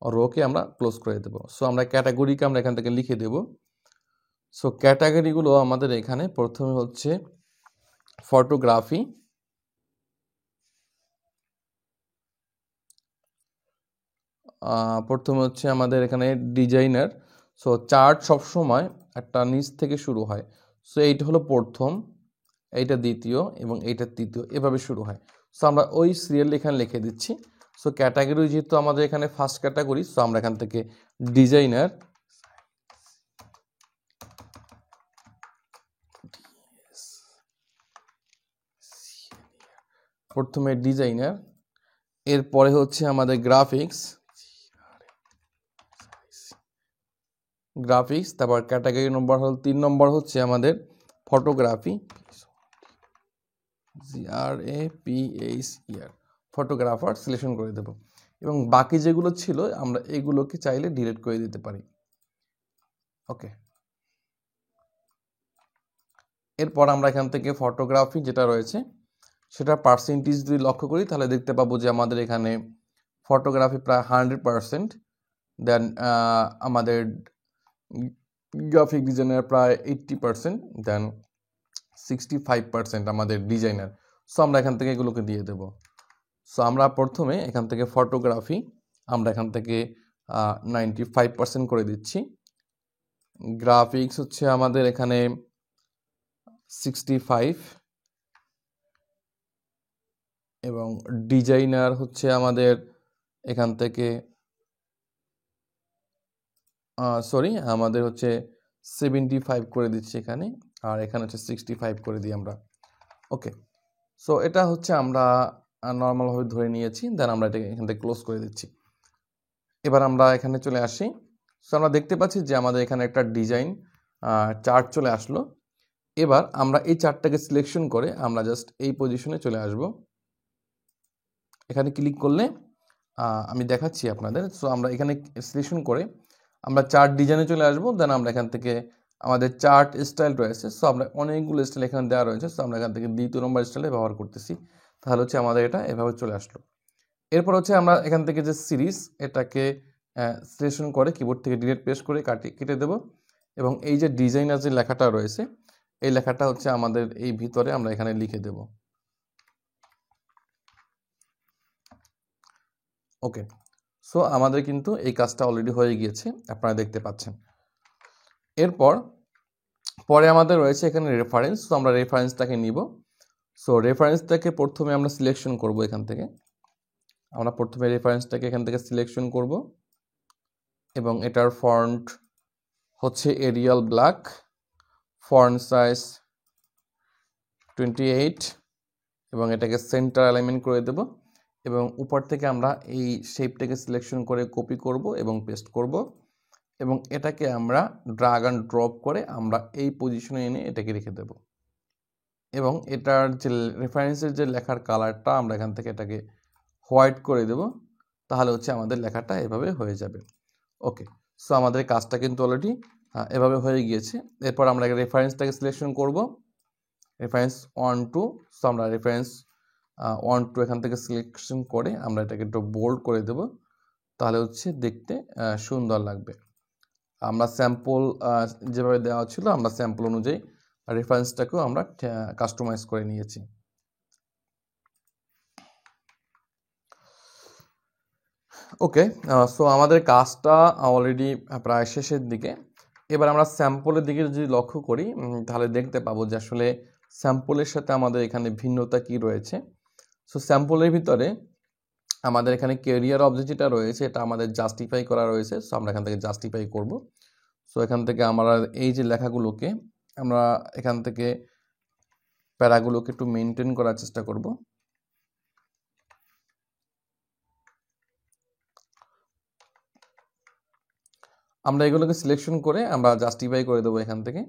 Speaker 1: রোকে আমরা ক্লোজ করে দেবো। সো আমরা ক্যাটাগরিকে আমরা এখান থেকে লিখে দেব। সো ক্যাটাগরিগুলো আমাদের এখানে প্রথমে হচ্ছে ফটোগ্রাফি, প্রথমে হচ্ছে আমাদের এখানে ডিজাইনার। সো চার্ট সবসময় একটা নিচ থেকে শুরু হয়। সো এইটা হলো প্রথম, এইটা দ্বিতীয় এবং এইটা তৃতীয়, এভাবে শুরু হয়। সো আমরা ওই সিরিয়াল এখানে লিখে দিচ্ছি। সো ক্যাটাগরি যেহেতু আমাদের এখানে ফার্স্ট ক্যাটাগরি, সো আমরা এখান থেকে ডিজাইনার প্রথমে ডিজাইনার, এরপরে হচ্ছে আমাদের গ্রাফিক্স, তারপর ক্যাটাগরি নম্বর হল 3 নম্বর হচ্ছে আমাদের ফটোগ্রাফি, ফটোগ্রাফার সিলেকশন করে দেব। এবং বাকি যেগুলো ছিল আমরা এগুলোকে চাইলে ডিলিট করে দিতে পারি। ওকে, এরপর আমরা এখান থেকে ফটোগ্রাফি যেটা রয়েছে সেটা পার্সেন্টেজ যদি লক্ষ্য করি তাহলে দেখতে পাবো যে আমাদের এখানে ফটোগ্রাফি প্রায় 100%, দেন আমাদের গ্রাফিক ডিজাইনার প্রায় 80%, দেন 65% আমাদের ডিজাইনার। সো আমরা এখান থেকে এগুলোকে দিয়ে দেব। সো আমরা প্রথমে এখান থেকে ফটোগ্রাফি আমরা এখান থেকে 95% করে দিচ্ছি। গ্রাফিক্স হচ্ছে আমাদের এখানে 65 এবং ডিজাইনার হচ্ছে আমাদের এখান থেকে আমাদের হচ্ছে 75 করে দিচ্ছি এখানে, আর এখানে হচ্ছে 65 করে দিই আমরা। ওকে, সো এটা হচ্ছে আমরা নর্মালভাবে ধরে নিয়েছি, দেন আমরা এটাকে এখান থেকে ক্লোজ করে দিচ্ছি। এবার আমরা এখানে চলে আসি। সো আমরা দেখতে পাচ্ছি যে আমাদের এখানে একটা ডিজাইন চার্ট চলে আসলো। এবার আমরা এই চার্টটাকে সিলেকশন করে আমরা জাস্ট এই পজিশনে চলে আসব। এখানে ক্লিক করলে আমি দেখাচ্ছি আপনাদের। সো আমরা এখানে সিলেকশন করে আমরা চার্ট ডিজাইনে চলে আসব, দেন আমরা এখান থেকে আমাদের চার্ট স্টাইল রয়েছে। সো আমরা অনেকগুলো স্টাইল এখানে দেওয়া রয়েছে। সো আমরা এখান থেকে 2 নম্বর স্টাইলে ব্যবহার করতেছি। তাহলে হচ্ছে আমাদের এটা এভাবে চলে আসলো। এরপর হচ্ছে আমরা এখান থেকে যে সিরিজ এটাকে সিলেকশন করে কিবোর্ড থেকে ডিলিট প্রেস করে কেটে দেব, এবং এই যে ডিজাইনার যে লেখাটা রয়েছে এই লেখাটা হচ্ছে আমাদের এই ভিতরে আমরা এখানে লিখে দেব। ওকে, সো আমাদের কিন্তু এই কাজটা অলরেডি হয়ে গিয়েছে, আপনারা দেখতে পাচ্ছেন। এরপর পরে আমাদের রয়েছে এখানে রেফারেন্স। সো আমরা রেফারেন্সটাকে নিব। সো রেফারেন্সটাকে প্রথমে আমরা সিলেকশন করব। এখান থেকে আমরা প্রথমে রেফারেন্সটাকে এখান থেকে সিলেকশন করব, এবং এটার ফন্ট হচ্ছে এরিয়াল ব্ল্যাক, ফন্ট সাইজ 28, এবং এটাকে সেন্টার অ্যালাইনমেন্ট করে দেব। এবং উপর থেকে আমরা এই শেপটাকে সিলেকশন করে কপি করব এবং পেস্ট করব, এবং এটাকে আমরা ড্রাগ অ্যান্ড ড্রপ করে আমরা এই পজিশনে এনে এটাকে রেখে দেব। এবং এটার যে রেফারেন্সের যে লেখার কালারটা আমরা এখান থেকে এটাকে হোয়াইট করে দেব, তাহলে হচ্ছে আমাদের লেখাটা এভাবে হয়ে যাবে। ওকে, সো আমাদের কাজটা কিন্তু অলরেডি এভাবে হয়ে গিয়েছে। এরপর আমরা রেফারেন্সটাকে সিলেকশন করব, রেফারেন্স 1 2। সো আমরা রেফারেন্স 1 2 এখান থেকে সিলেকশন করে আমরা এটাকে একটু বোল্ড করে দেব, তাহলে হচ্ছে দেখতে সুন্দর লাগবে। আমরা স্যাম্পল যেভাবে দেওয়া ছিল আমরা স্যাম্পল অনুযায়ী রেফারেন্সটাকেও আমরা কাস্টমাইজ করে নিয়েছি। ওকে, সো আমাদের কাজটা অলরেডি প্রায় শেষের দিকে। এবার আমরা স্যাম্পলের দিকে যদি লক্ষ্য করি তাহলে দেখতে পাবো যে আসলে স্যাম্পলের সাথে আমাদের এখানে ভিন্নতা কি রয়েছে। সো স্যাম্পলের ভিতরে আমাদের এখানে ক্যারিয়ার অবজেক্ট যেটা রয়েছে এটা আমাদের জাস্টিফাই করা রয়েছে। সো আমরা এখান থেকে জাস্টিফাই করব। সো এখান থেকে আমরা এই যে লেখাগুলোকে আমরা এখান থেকে প্যারাগুলোকে একটু মেনটেন করার চেষ্টা করব। আমরা এগুলোকে সিলেকশন করে আমরা জাস্টিফাই করে দেবো এখান থেকে।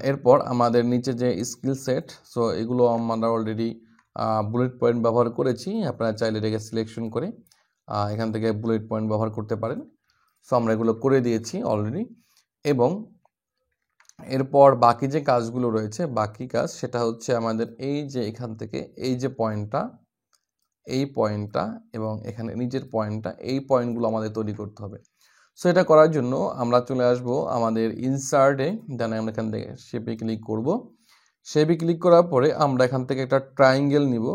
Speaker 1: এরপর আমাদের নিচে যে স্কিল সেট, সো এগুলো আমরা অলরেডি বুলেট পয়েন্ট ব্যবহার করেছি। আপনারা চাইলে এটাকে সিলেকশন করে এখান থেকে বুলেট পয়েন্ট ব্যবহার করতে পারেন। সো আমরা এগুলো করে দিয়েছি অলরেডি। এবং এরপর বাকি যে কাজগুলো রয়েছে, বাকি কাজ সেটা হচ্ছে আমাদের এই যে এখান থেকে এই যে পয়েন্টটা, এই পয়েন্টটা এবং এখানে নিচের পয়েন্টটা, এই পয়েন্টগুলো আমাদের তৈরি করতে হবে। সো এটা করার জন্য আমরা চলে আসব আমাদের ইনসার্টে, দেন আমরা এখান থেকে শেপে ক্লিক করব। শেপে ক্লিক করার পরে আমরা এখান থেকে একটা ট্রায়াঙ্গেল নিব।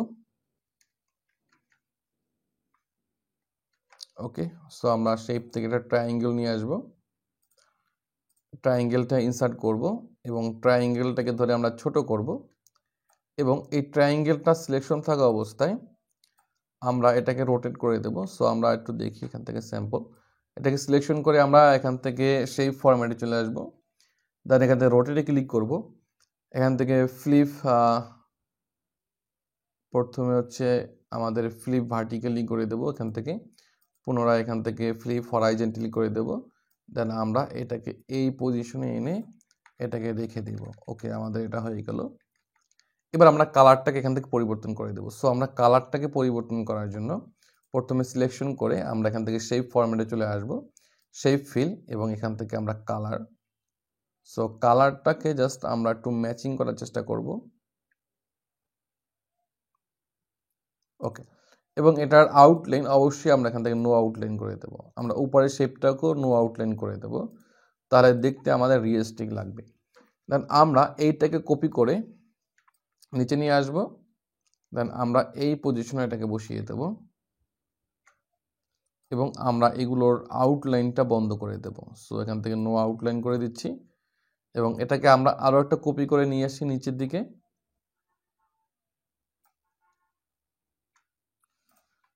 Speaker 1: ওকে, সো আমরা শেপ থেকে একটা ট্রায়াঙ্গেল নিয়ে আসব, ট্রায়াঙ্গেলটা ইনসার্ট করব এবং ট্রায়াঙ্গেলটাকে ধরে আমরা ছোট করব এবং এই ট্রায়াঙ্গেলটা সিলেকশন থাকা অবস্থায় আমরা এটাকে রোটেট করে দেব। সো আমরা একটু দেখি এখান থেকে স্যাম্পল, এটাকে সিলেকশন করে আমরা এখান থেকে সেই ফরম্যাটে চলে আসব। দেন এখান থেকে রোটেটে ক্লিক করব। এখান থেকে ফ্লিপ, প্রথমে হচ্ছে আমাদের ফ্লিপ ভার্টিক্যালি করে দেব, এখান থেকে পুনরায় এখান থেকে ফ্লিপ হরাইজন্টালি করে দেব। দেন আমরা এটাকে এই পজিশনে এনে এটাকে রেখে দেব। ওকে, আমাদের এটা হয়ে গেল। এবার আমরা কালারটাকে এখান থেকে পরিবর্তন করে দেব। সো আমরা কালারটাকে পরিবর্তন করার জন্য প্রথমে সিলেকশন করে আমরা এখান থেকে শেপ ফরম্যাটে চলে আসব, শেপ ফিল, এবং এখান থেকে আমরা কালার। সো কালারটাকে জাস্ট আমরা একটু ম্যাচিং করার চেষ্টা করব। ওকে, এবং এটার আউটলাইন অবশ্যই আমরা এখান থেকে নো আউটলাইন করে দেব। আমরা উপরের শেপটাকেও নো আউটলাইন করে দেব, তাহলে দেখতে আমাদের রিয়েলিস্টিক লাগবে। দেন আমরা এইটাকে কপি করে নিচে নিয়ে আসব। দেন আমরা এই পজিশনে এটাকে বসিয়ে দেব এবং আমরা এগুলোর আউটলাইনটা বন্ধ করে দেব। সো এখান থেকে নো আউটলাইন করে দিচ্ছি এবং এটাকে আমরা আরও একটা কপি করে নিয়ে আসি নিচের দিকে।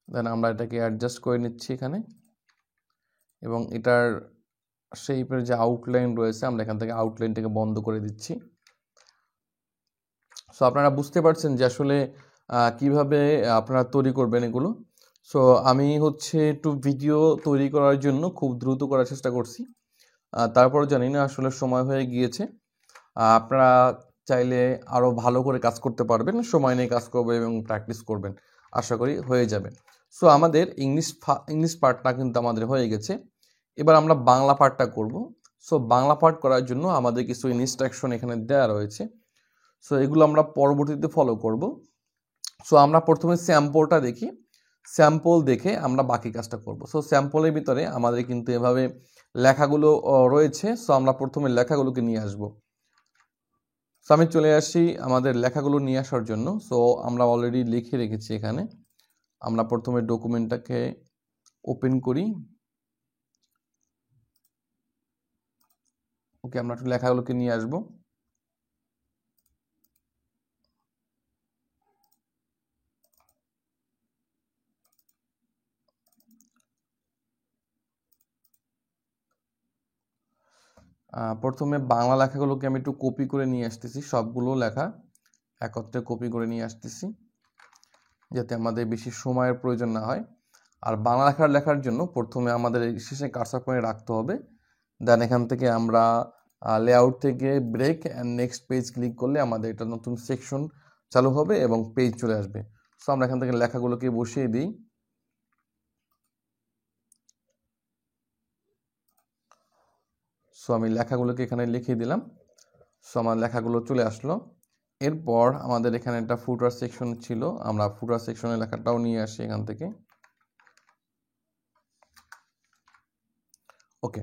Speaker 1: দেন আমরা এটাকে অ্যাডজাস্ট করে নিচ্ছি এখানে, এবং এটার শেপের যে আউটলাইন রয়েছে আমরা এখান থেকে আউটলাইনটাকে বন্ধ করে দিচ্ছি। সো আপনারা বুঝতে পারছেন যে আসলে কিভাবে আপনারা তৈরি করবেন এগুলো। সো আমি হচ্ছে একটু ভিডিও তৈরি করার জন্য খুব দ্রুত করার চেষ্টা করছি, তারপর জানি না আসলে সময় হয়ে গিয়েছে। আপনারা চাইলে আরও ভালো করে কাজ করতে পারবেন, সময় নিয়ে কাজ করবেন এবং প্র্যাকটিস করবেন, আশা করি হয়ে যাবে। সো আমাদের ইংলিশ পার্টটা কিন্তু আমাদের হয়ে গেছে। এবার আমরা বাংলা পার্টটা করব। সো বাংলা পার্ট করার জন্য আমাদের কিছু ইনস্ট্রাকশন এখানে দেওয়া রয়েছে। সো এগুলো আমরা পরবর্তীতে ফলো করব। সো আমরা প্রথমে স্যাম্পলটা দেখি, স্যাম্পল দেখে আমরা বাকি কাজটা করব। সো স্যাম্পলের ভিতরে আমাদের কিন্তু এভাবে লেখাগুলো রয়েছে। সো আমরা প্রথমে লেখাগুলোকে নিয়ে আসব। সো আমি চলে আসি আমাদের লেখাগুলো নিয়ে আসার জন্য। সো আমরা অলরেডি লিখে রেখেছি এখানে। আমরা প্রথমে ডকুমেন্টটাকে ওপেন করি। ওকে, আমরা একটু লেখাগুলোকে নিয়ে আসবো। প্রথমে বাংলা লেখাগুলোকে আমি একটু কপি করে নিয়ে আসতেছি, সবগুলো লেখা একত্রে কপি করে নিয়ে আসতেছি যাতে আমাদের বেশি সময়ের প্রয়োজন না হয়। আর বাংলা লেখার জন্য প্রথমে আমাদের শেষে কার্সর পয়েন্ট রাখতে হবে। দেন এখান থেকে আমরা লেআউট থেকে break and next page click করলে আমাদের এটা নতুন সেকশন চালু হবে এবং পেজ চলে আসবে। সো আমরা এখান থেকে লেখাগুলোকে বসিয়ে দিই। সো আমি লেখাগুলোকে এখানে লিখে দিলাম। সো আমার লেখাগুলো চলে আসলো। এরপর আমাদের এখানে একটা ফুটার সেকশন ছিল, আমরা ফুটার সেকশনের লেখাটাও নিয়ে আসি এখান থেকে। ওকে,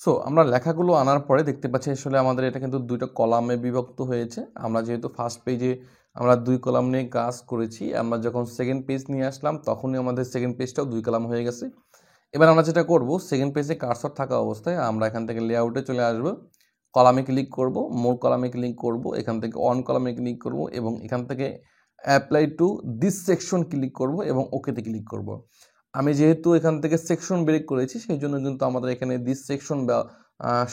Speaker 1: সো আমরা লেখাগুলো আনার পরে দেখতে পাচ্ছি আসলে আমাদের এটা কিন্তু দুইটা কলামে বিভক্ত হয়েছে। আমরা যেহেতু ফার্স্ট পেজে আমরা 2 কলাম নিয়ে কাজ করেছি, আমরা যখন সেকেন্ড পেজ নিয়ে আসলাম তখনই আমাদের সেকেন্ড পেজটাও 2 কলাম হয়ে গেছে। এবার আমরা যেটা করব, সেকেন্ড পেজে কার্সর থাকা অবস্থায় আমরা এখান থেকে লেআউটে চলে আসব, কলামে ক্লিক করব, মোর কলামে ক্লিক করব, এখান থেকে অন কলামে ক্লিক করব এবং এখান থেকে apply to this section click করব এবং ওকেতে ক্লিক করব। আমি যেহেতু এখান থেকে সেকশন ব্রেক করেছি সেই জন্য কিন্তু আমাদের এখানে দিস সেকশন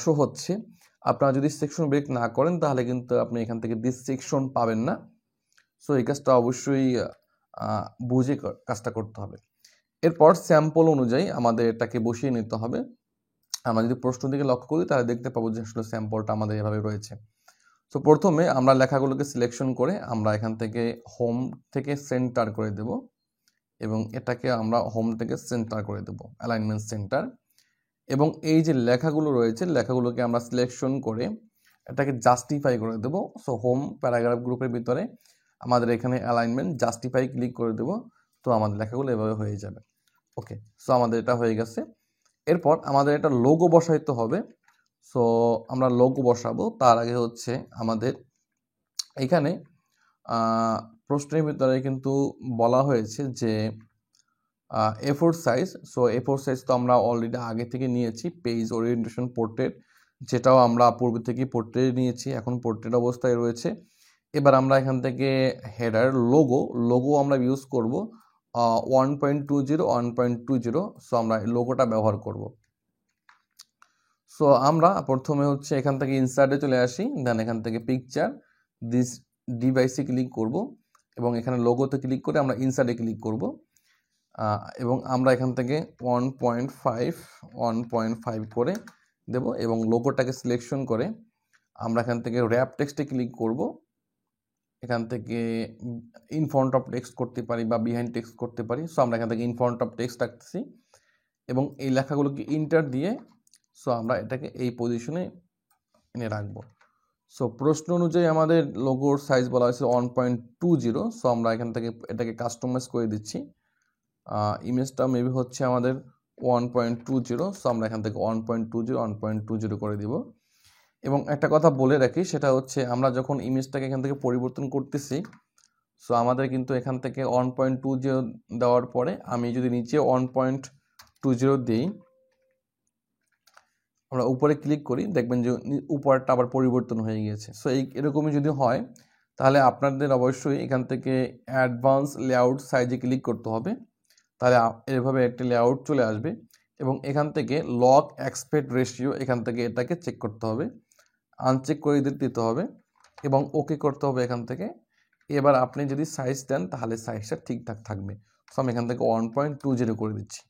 Speaker 1: শো হচ্ছে। আপনারা যদি সেকশন ব্রেক না করেন তাহলে কিন্তু আপনি এখান থেকে দিস সেকশন পাবেন না। সো এই কাজটা অবশ্যই বুঝে কাজটা করতে হবে। এরপর স্যাম্পল অনুযায়ী আমাদের এটাকে বসিয়ে নিতে হবে। আমরা যদি প্রশ্ন দিকে লক্ষ্য করি তাহলে দেখতে পাবো যে আসলে স্যাম্পলটা আমাদের এভাবে রয়েছে। সো প্রথমে আমরা লেখাগুলোকে সিলেকশন করে আমরা এখান থেকে হোম থেকে সেন্টার করে দেব এবং এটাকে আমরা হোম থেকে সেন্টার করে দেব, অ্যালাইনমেন্ট সেন্টার। এবং এই যে লেখাগুলো রয়েছে লেখাগুলোকে আমরা সিলেকশন করে এটাকে জাস্টিফাই করে দেব। সো হোম প্যারাগ্রাফ গ্রুপের ভিতরে আমাদের এখানে অ্যালাইনমেন্ট জাস্টিফাই ক্লিক করে দেব। তো আমাদের লেখাগুলো এভাবে হয়ে যাবে। ওকে, সো আমাদের এটা হয়ে গেছে। এরপর আমাদের একটা লোগো বসাইতে হবে। সো আমরা লোগো বসাবো, তার আগে হচ্ছে আমাদের এখানে প্রশ্নের ভিতরে কিন্তু বলা হয়েছে যে A4 size. So A4 size তো আমরা অলরেডি আগে থেকে নিয়েছি, পেজ ওরিয়েন্টেশন পোর্ট্রেট যেটাও আমরা পূর্বে থেকে পোর্ট্রেট নিয়েছি, এখন পোর্ট্রেট অবস্থায় রয়েছে। এবার আমরা এখান থেকে হেডার লোগো আমরা ইউজ করব 1.20 1.20। সো আমরা লোগোটা ব্যবহার করব। সো আমরা প্রথমে হচ্ছে এখান থেকে ইনসার্টে চলে আসি, দেন এখান থেকে পিকচার দিস ডিভাইসে ক্লিক করব এবং এখানে লোগোতে ক্লিক করে আমরা ইনসার্টে ক্লিক করব এবং আমরা এখান থেকে 1.5 করে দেব এবং লোগোটাকে সিলেকশন করে আমরা এখান থেকে র্যাপ টেক্সটে ক্লিক করব। এখান থেকে ইন ফ্রন্ট অফ টেক্সট করতে পারি বা বিহাইন্ড টেক্সট করতে পারি। সো আমরা এখান থেকে ইন ফ্রন্ট অফ টেক্সট রাখতেছি এবং এই লেখাগুলোকে ইন্টার দিয়ে সো আমরা এটাকে এই পজিশনে এনে রাখবো। সো প্রশ্ন অনুযায়ী আমাদের লোগোর সাইজ বলা হয়েছে 1.20। সো আমরা এখান থেকে এটাকে কাস্টমাইজ করে দিচ্ছি। ইমেজটা মেবি হচ্ছে আমাদের 1.20। সো আমরা এখান থেকে 1.20 করে দিব। এবং একটা কথা বলে রাখি, সেটা হচ্ছে আমরা যখন ইমেজটাকে এখান থেকে পরিবর্তন করতেছি, সো আমাদের কিন্তু এখান থেকে 1.20 দেওয়ার পরে আমি যদি নিচে 1.20 দিই, আমরা উপরে ক্লিক করি, দেখবেন যে উপরটা আবার পরিবর্তন হয়ে গিয়েছে। সো এরকমই যদি হয় তাহলে আপনাদের অবশ্যই এখান থেকে অ্যাডভান্স লেআউট সাইজে ক্লিক করতে হবে। তাহলে এভাবে একটা লেআউট চলে আসবে এবং এখান থেকে লক অ্যাসপেক্ট রেশিও এখান থেকে এটাকে চেক করতে হবে, আনচেক করে দিতে হবে এবং ওকে করতে হবে এখান থেকে। এবার আপনি যদি সাইজ দেন তাহলে সাইজটা ঠিকঠাক থাকবে। সো আমি এখান থেকে 1.20 করে দিচ্ছি।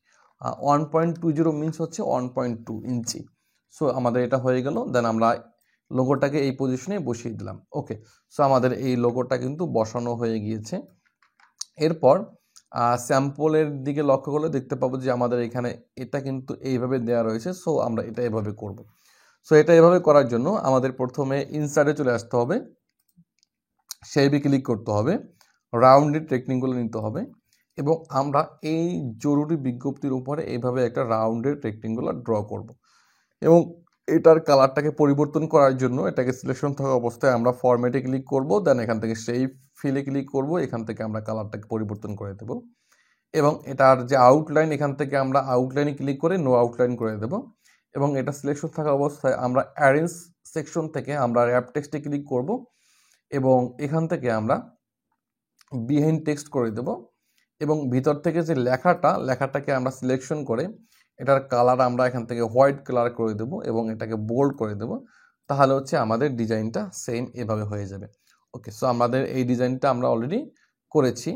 Speaker 1: 1.20 মিনস হচ্ছে 1.2 ইঞ্চি। সো আমাদের এটা হয়ে গেল। দেন আমরা লোগোটাকে এই পজিশনে বসিয়ে দিলাম। ওকে, সো আমাদের এই লোগোটা কিন্তু বসানো হয়ে গিয়েছে। এরপর স্যাম্পলের দিকে লক্ষ্য করলে দেখতে পাবো যে আমাদের এখানে এটা কিন্তু এইভাবে দেওয়া রয়েছে। সো আমরা এটা এভাবে করব। সো এটা এভাবে করার জন্য আমাদের প্রথমে ইনসার্টে চলে আসতে হবে, শেপে ক্লিক করতে হবে, রাউন্ডেড টেকনিকগুলো নিতে হবে এবং আমরা এই জরুরি বিজ্ঞপ্তির উপরে এইভাবে একটা রাউন্ডেড রেক্টেঙ্গুলার ড্র করব এবং এটার কালারটাকে পরিবর্তন করার জন্য এটাকে সিলেকশন থাকা অবস্থায় আমরা ফরম্যাটে ক্লিক করব, দেন এখান থেকে শেপ ফিলে ক্লিক করব, এখান থেকে আমরা কালারটাকে পরিবর্তন করে দেব এবং এটার যে আউটলাইন এখান থেকে আমরা আউটলাইনে ক্লিক করে নো আউটলাইন করে দেব এবং এটা সিলেকশন থাকা অবস্থায় আমরা অ্যারেঞ্জ সেকশন থেকে আমরা র্যাপ টেক্সটে ক্লিক করব এবং এখান থেকে আমরা বিহাইন্ড টেক্সট করে দেব এবং ভিতর থেকে যে লেখাটাকে আমরা সিলেকশন করে এটার কালার আমরা এখান থেকে হোয়াইট কালার করে দেব এবং এটাকে বোল্ড করে দেব। তাহলে হচ্ছে আমাদের ডিজাইনটা সেম এভাবে হয়ে যাবে। ওকে, সো আমাদের এই ডিজাইনটা আমরা অলরেডি করেছি।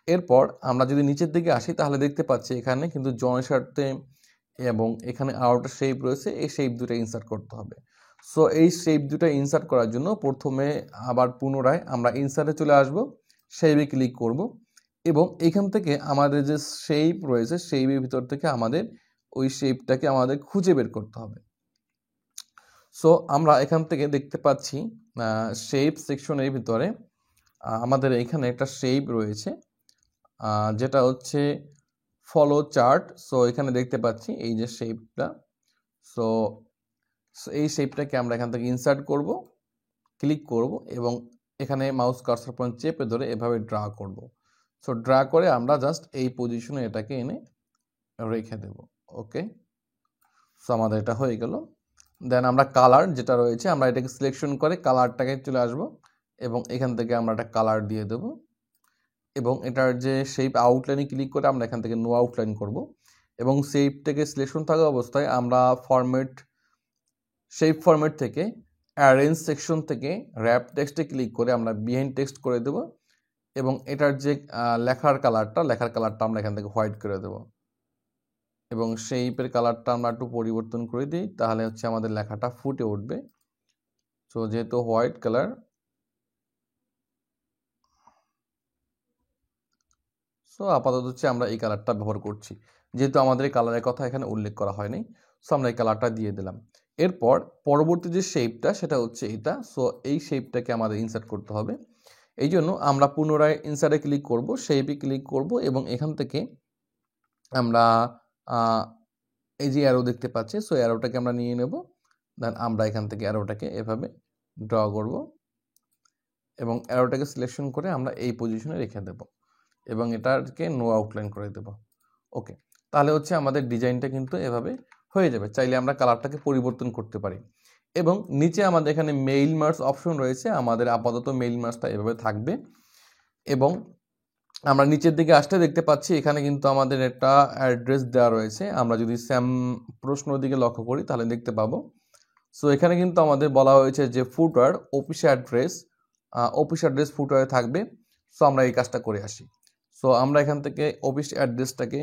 Speaker 1: এরপর আমরা যদি নিচের দিকে আসি তাহলে দেখতে পাচ্ছি এখানে কিন্তু জয়েন্ট সারতে এবং এখানে আউটার শেপ রয়েছে, এই শেপ দুটো ইনসার্ট করতে হবে। সো এই শেপ দুটো ইনসার্ট করার জন্য প্রথমে আবার পুনরায় আমরা ইনসার্টে চলে আসব, শেপে ক্লিক করব এবং এখান থেকে আমাদের যে শেপ রয়েছে শেপের ভিতর থেকে আমাদের ওই শেপটাকে আমাদের খুঁজে বের করতে হবে। সো আমরা এখান থেকে দেখতে পাচ্ছি শেপ সেকশনের ভিতরে আমাদের এখানে একটা শেপ রয়েছে যেটা হচ্ছে ফলো চার্ট। সো এখানে দেখতে পাচ্ছি এই যে শেপটা। সো এই শেপটাকে আমরা এখান থেকে ইনসার্ট করব, ক্লিক করব এবং এখানে মাউস কার্সর পয়েন্ট চেপে ধরে এভাবে ড্রা করব। সো ড্রা করে আমরা জাস্ট এই পজিশনে এটাকে এনে রেখে দেব। ওকে, সো আমাদের এটা হয়ে গেল। দেন আমরা কালার যেটা রয়েছে আমরা এটাকে সিলেকশন করে কালারটাকে চলে আসব এবং এখান থেকে আমরা একটা কালার দিয়ে দেব এবং এটার যে শেপ আউটলাইনে ক্লিক করে আমরা এখান থেকে নো আউটলাইন করব এবং শেপটাকে সিলেকশন থাকা অবস্থায় আমরা শেপ ফরম্যাট থেকে অ্যারেঞ্জ সেকশন থেকে র্যাপ টেক্সটে ক্লিক করে আমরা বিহাইন্ড টেক্সট করে দেব এবং এটার যে লেখার কালারটা আমরা এখান থেকে হোয়াইট করে দেব এবং শেপের কালারটা আমরা একটু পরিবর্তন করে দিই, তাহলে হচ্ছে আমাদের লেখাটা ফুটে উঠবে। সো যেহেতু হোয়াইট কালার, সো আপাতত হচ্ছে আমরা এই কালারটা ব্যবহার করছি, যেহেতু আমাদের এই কালারের কথা এখানে উল্লেখ করা হয়নি। সো আমরা এই কালারটা দিয়ে দিলাম। এরপর পরবর্তী যে শেপটা সেটা হচ্ছে এটা। সো এই শেপটাকে আমাদের ইনসার্ট করতে হবে। এই জন্য আমরা পুনরায় ইনসার্টে ক্লিক করব, শেপে ক্লিক করব এবং এখান থেকে আমরা এই যে অ্যারো দেখতে পাচ্ছি, সো অ্যারোটাকে আমরা নিয়ে নেব। দেন আমরা এখান থেকে অ্যারোটাকে এভাবে ড্র করব এবং অ্যারোটাকে সিলেকশন করে আমরা এই পজিশনে রেখে দেব এবং এটাকে নো আউটলাইন করে দেব। ওকে, তাহলে হচ্ছে আমাদের ডিজাইনটা কিন্তু এভাবে হয়ে যাবে। চাইলে আমরা কালারটাকে পরিবর্তন করতে পারি। এবং নিচে আমাদের এখানে মেইল মার্জ অপশন রয়েছে, আমাদের আপাতত মেইল মার্জটা এভাবে থাকবে। এবং আমরা নিচের দিকে আসতে দেখতে পাচ্ছি এখানে কিন্তু আমাদের একটা অ্যাড্রেস দেওয়া রয়েছে। আমরা যদি প্রশ্ন দিকে লক্ষ্য করি তাহলে দেখতে পাবো। সো এখানে কিন্তু আমাদের বলা হয়েছে যে ফুটার অফিস অ্যাড্রেস ফুটারে থাকবে। সো আমরা এই কাজটা করে আসি। সো আমরা এখান থেকে অফিস অ্যাড্রেসটাকে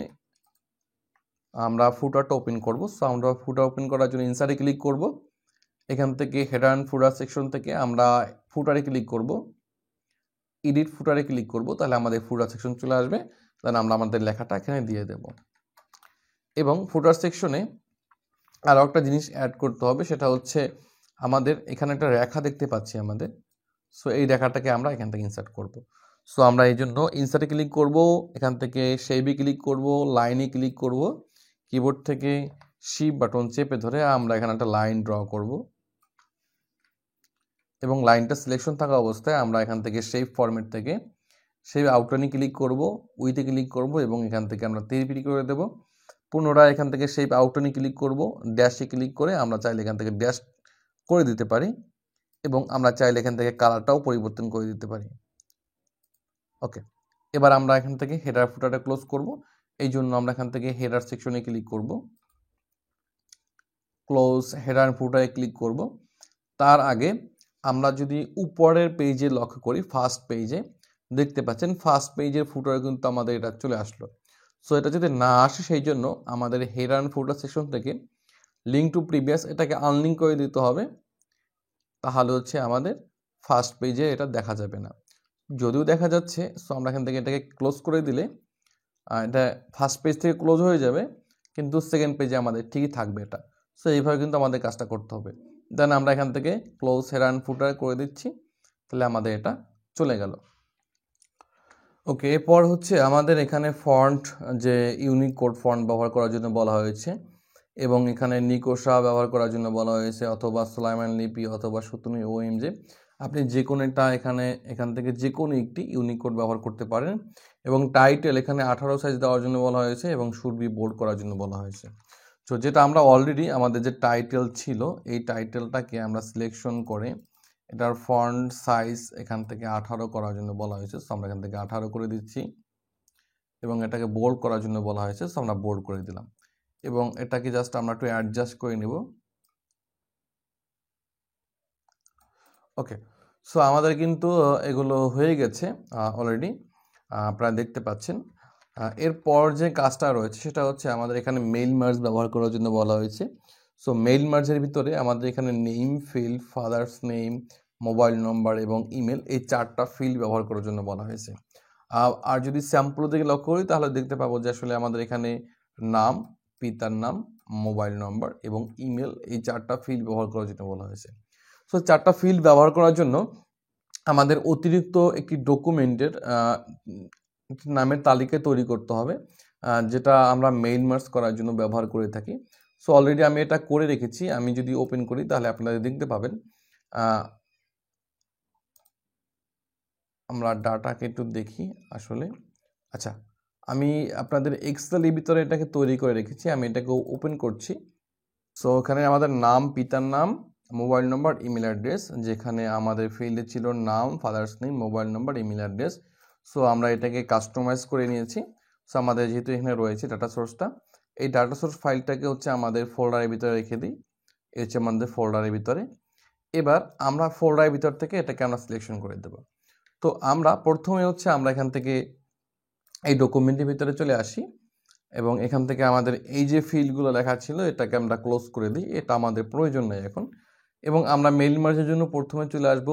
Speaker 1: আমরা ফুটারটা ওপেন করব। সো আমরা ফুটার ওপেন করার জন্য ইনসার্টে ক্লিক করব। এখান থেকে হেডার অ্যান্ড ফুটার সেকশন থেকে আমরা ফুটারে ক্লিক করব, এডিট ফুটারে ক্লিক করব, তাহলে আমাদের ফুটার সেকশন চলে আসবে। তাহলে আমরা আমাদের লেখাটা এখানে দিয়ে দেব। এবং ফুটার সেকশনে আরও একটা জিনিস অ্যাড করতে হবে, সেটা হচ্ছে আমাদের এখানে একটা রেখা দেখতে পাচ্ছি আমাদের। সো এই রেখাটাকে আমরা এখান থেকে ইনসার্ট করব। সো আমরা এই জন্য ইনসার্টে ক্লিক করব, এখান থেকে শেপে ক্লিক করব, লাইনে ক্লিক করব, কিবোর্ড থেকে শিফট বাটন চেপে ধরে আমরা এখানে একটা লাইন ড্র করব। এবং লাইনটা সিলেকশন থাকা অবস্থায় আমরা এখান থেকে শেপ ফরম্যাট থেকে শেপ আউটলাইনে ক্লিক করব, উইথে ক্লিক করব এবং এখান থেকে আমরা 3 করে দেব। পুনরায় এখান থেকে শেপ আউটলাইনে ক্লিক করব, ড্যাশে ক্লিক করে আমরা চাইলে এখান থেকে ড্যাশ করে দিতে পারি এবং আমরা চাইলে এখান থেকে কালারটাও পরিবর্তন করে দিতে পারি। ওকে, এবার আমরা এখান থেকে হেডার ফুটারটা ক্লোজ করব। এই জন্য আমরা এখান থেকে হেডার সেকশনে ক্লিক করব, ক্লোজ হেডার ফুটারে ক্লিক করব। তার আগে আমরা যদি উপরের পেজে লক্ষ্য করি, ফার্স্ট পেজে দেখতে পাচ্ছেন ফার্স্ট পেজের ফুটারে কিন্তু আমাদের এটা চলে আসলো। সো এটা যদি না আসে সেই জন্য আমাদের হেডার অ্যান্ড ফুটার সেকশন থেকে লিঙ্ক টু প্রিভিয়াস এটাকে আনলিঙ্ক করে দিতে হবে, তাহলে হচ্ছে আমাদের ফার্স্ট পেজে এটা দেখা যাবে না। যদিও দেখা যাচ্ছে, সো আমরা এখান থেকে এটাকে ক্লোজ করে দিলে এটা ফার্স্ট পেজ থেকে ক্লোজ হয়ে যাবে, কিন্তু সেকেন্ড পেজে আমাদের ঠিকই থাকবে এটা। সো এইভাবে কিন্তু আমাদের কাজটা করতে হবে। দেন আমরা এখান থেকে ক্লোজ হেডার অ্যান্ড ফুটার করে দিচ্ছি, তাহলে আমাদের এটা চলে গেল। ওকে, এরপর হচ্ছে আমাদের এখানে ফন্ট, যে ইউনিকোড ফন্ট ব্যবহার করার জন্য বলা হয়েছে এবং এখানে নিকোশা ব্যবহার করার জন্য বলা হয়েছে, অথবা সুলাইমান লিপি অথবা সুতুনি OMG, আপনি যে কোনো একটা এখান থেকে যে কোনো একটি ইউনিকোড ব্যবহার করতে পারেন। এবং টাইটেল এখানে 18 সাইজ দেওয়ার জন্য বলা হয়েছে এবং শুড বি বোল্ড করার জন্য বলা হয়েছে। তো যেটা আমরা অলরেডি আমাদের যে টাইটেল ছিল এই টাইটেলটাকে আমরা সিলেকশন করে এটার ফন্ট সাইজ এখান থেকে 18 করার জন্য বলা হয়েছে। সো আমরা এখান থেকে 18 করে দিচ্ছি এবং এটাকে বোল্ড করার জন্য বলা হয়েছে, সো আমরা বোল্ড করে দিলাম এবং এটাকে জাস্ট আমরা একটু অ্যাডজাস্ট করে নেব। ওকে, সো আমাদের কিন্তু এগুলো হয়ে গেছে অলরেডি, আপনারা দেখতে পাচ্ছেন। এরপর যে কাজটা রয়েছে সেটা হচ্ছে আমাদের এখানে মেইল মার্জ ব্যবহার করার জন্য বলা হয়েছে। সো মেইল মার্জের ভিতরে আমাদের এখানে name field, father's name, mobile নম্বর এবং ইমেল, এই 4টা ফিল্ড ব্যবহার করার জন্য বলা হয়েছে। আর যদি স্যাম্পল দিকে লক্ষ্য করি তাহলে দেখতে পাবো যে আসলে আমাদের এখানে নাম, পিতার নাম, মোবাইল নম্বর এবং ইমেল, এই 4টা ফিল্ড ব্যবহার করার জন্য বলা হয়েছে। সো 4টা ফিল্ড ব্যবহার করার জন্য আমাদের অতিরিক্ত একটি ডকুমেন্টের নামের তালিকা তৈরি করতে হবে, যেটা আমরা মেইল মার্জ করার জন্য ব্যবহার করে থাকি। সো অলরেডি আমি এটা করে রেখেছি, আমি যদি ওপেন করি তাহলে আপনারা দেখতে পাবেন। আমরা ডাটাকে একটু দেখি আসলে। আচ্ছা, আমি আপনাদের এক্সেলের ভিতরে এটাকে তৈরি করে রেখেছি, আমি এটাকে ওপেন করছি। সো এখানে আমাদের নাম, পিতার নাম, মোবাইল নম্বর, ইমেল অ্যাড্রেস, যেখানে আমাদের ফিল্ডে ছিল নাম, ফাদার্স নেম, মোবাইল নম্বর, ইমেল অ্যাড্রেস। সো আমরা এটাকে কাস্টমাইজ করে নিয়েছি। সো আমাদের যেহেতু এখানে রয়েছে ডাটা সোর্সটা, এই ডাটা সোর্স ফাইলটাকে হচ্ছে আমাদের ফোল্ডারের ভিতরে রেখে দিই, এই হচ্ছে আমাদের ফোল্ডারের ভিতরে। এবার আমরা ফোল্ডারের ভিতর থেকে এটাকে আমরা সিলেকশন করে দেব। তো আমরা প্রথমে হচ্ছে আমরা এখান থেকে এই ডকুমেন্টের ভিতরে চলে আসি এবং এখান থেকে আমাদের এই যে ফিল্ডগুলো লেখা ছিল এটাকে আমরা ক্লোজ করে দিই, এটা আমাদের প্রয়োজন নেই এখন। এবং আমরা মেইল মার্জের জন্য প্রথমে চলে আসব,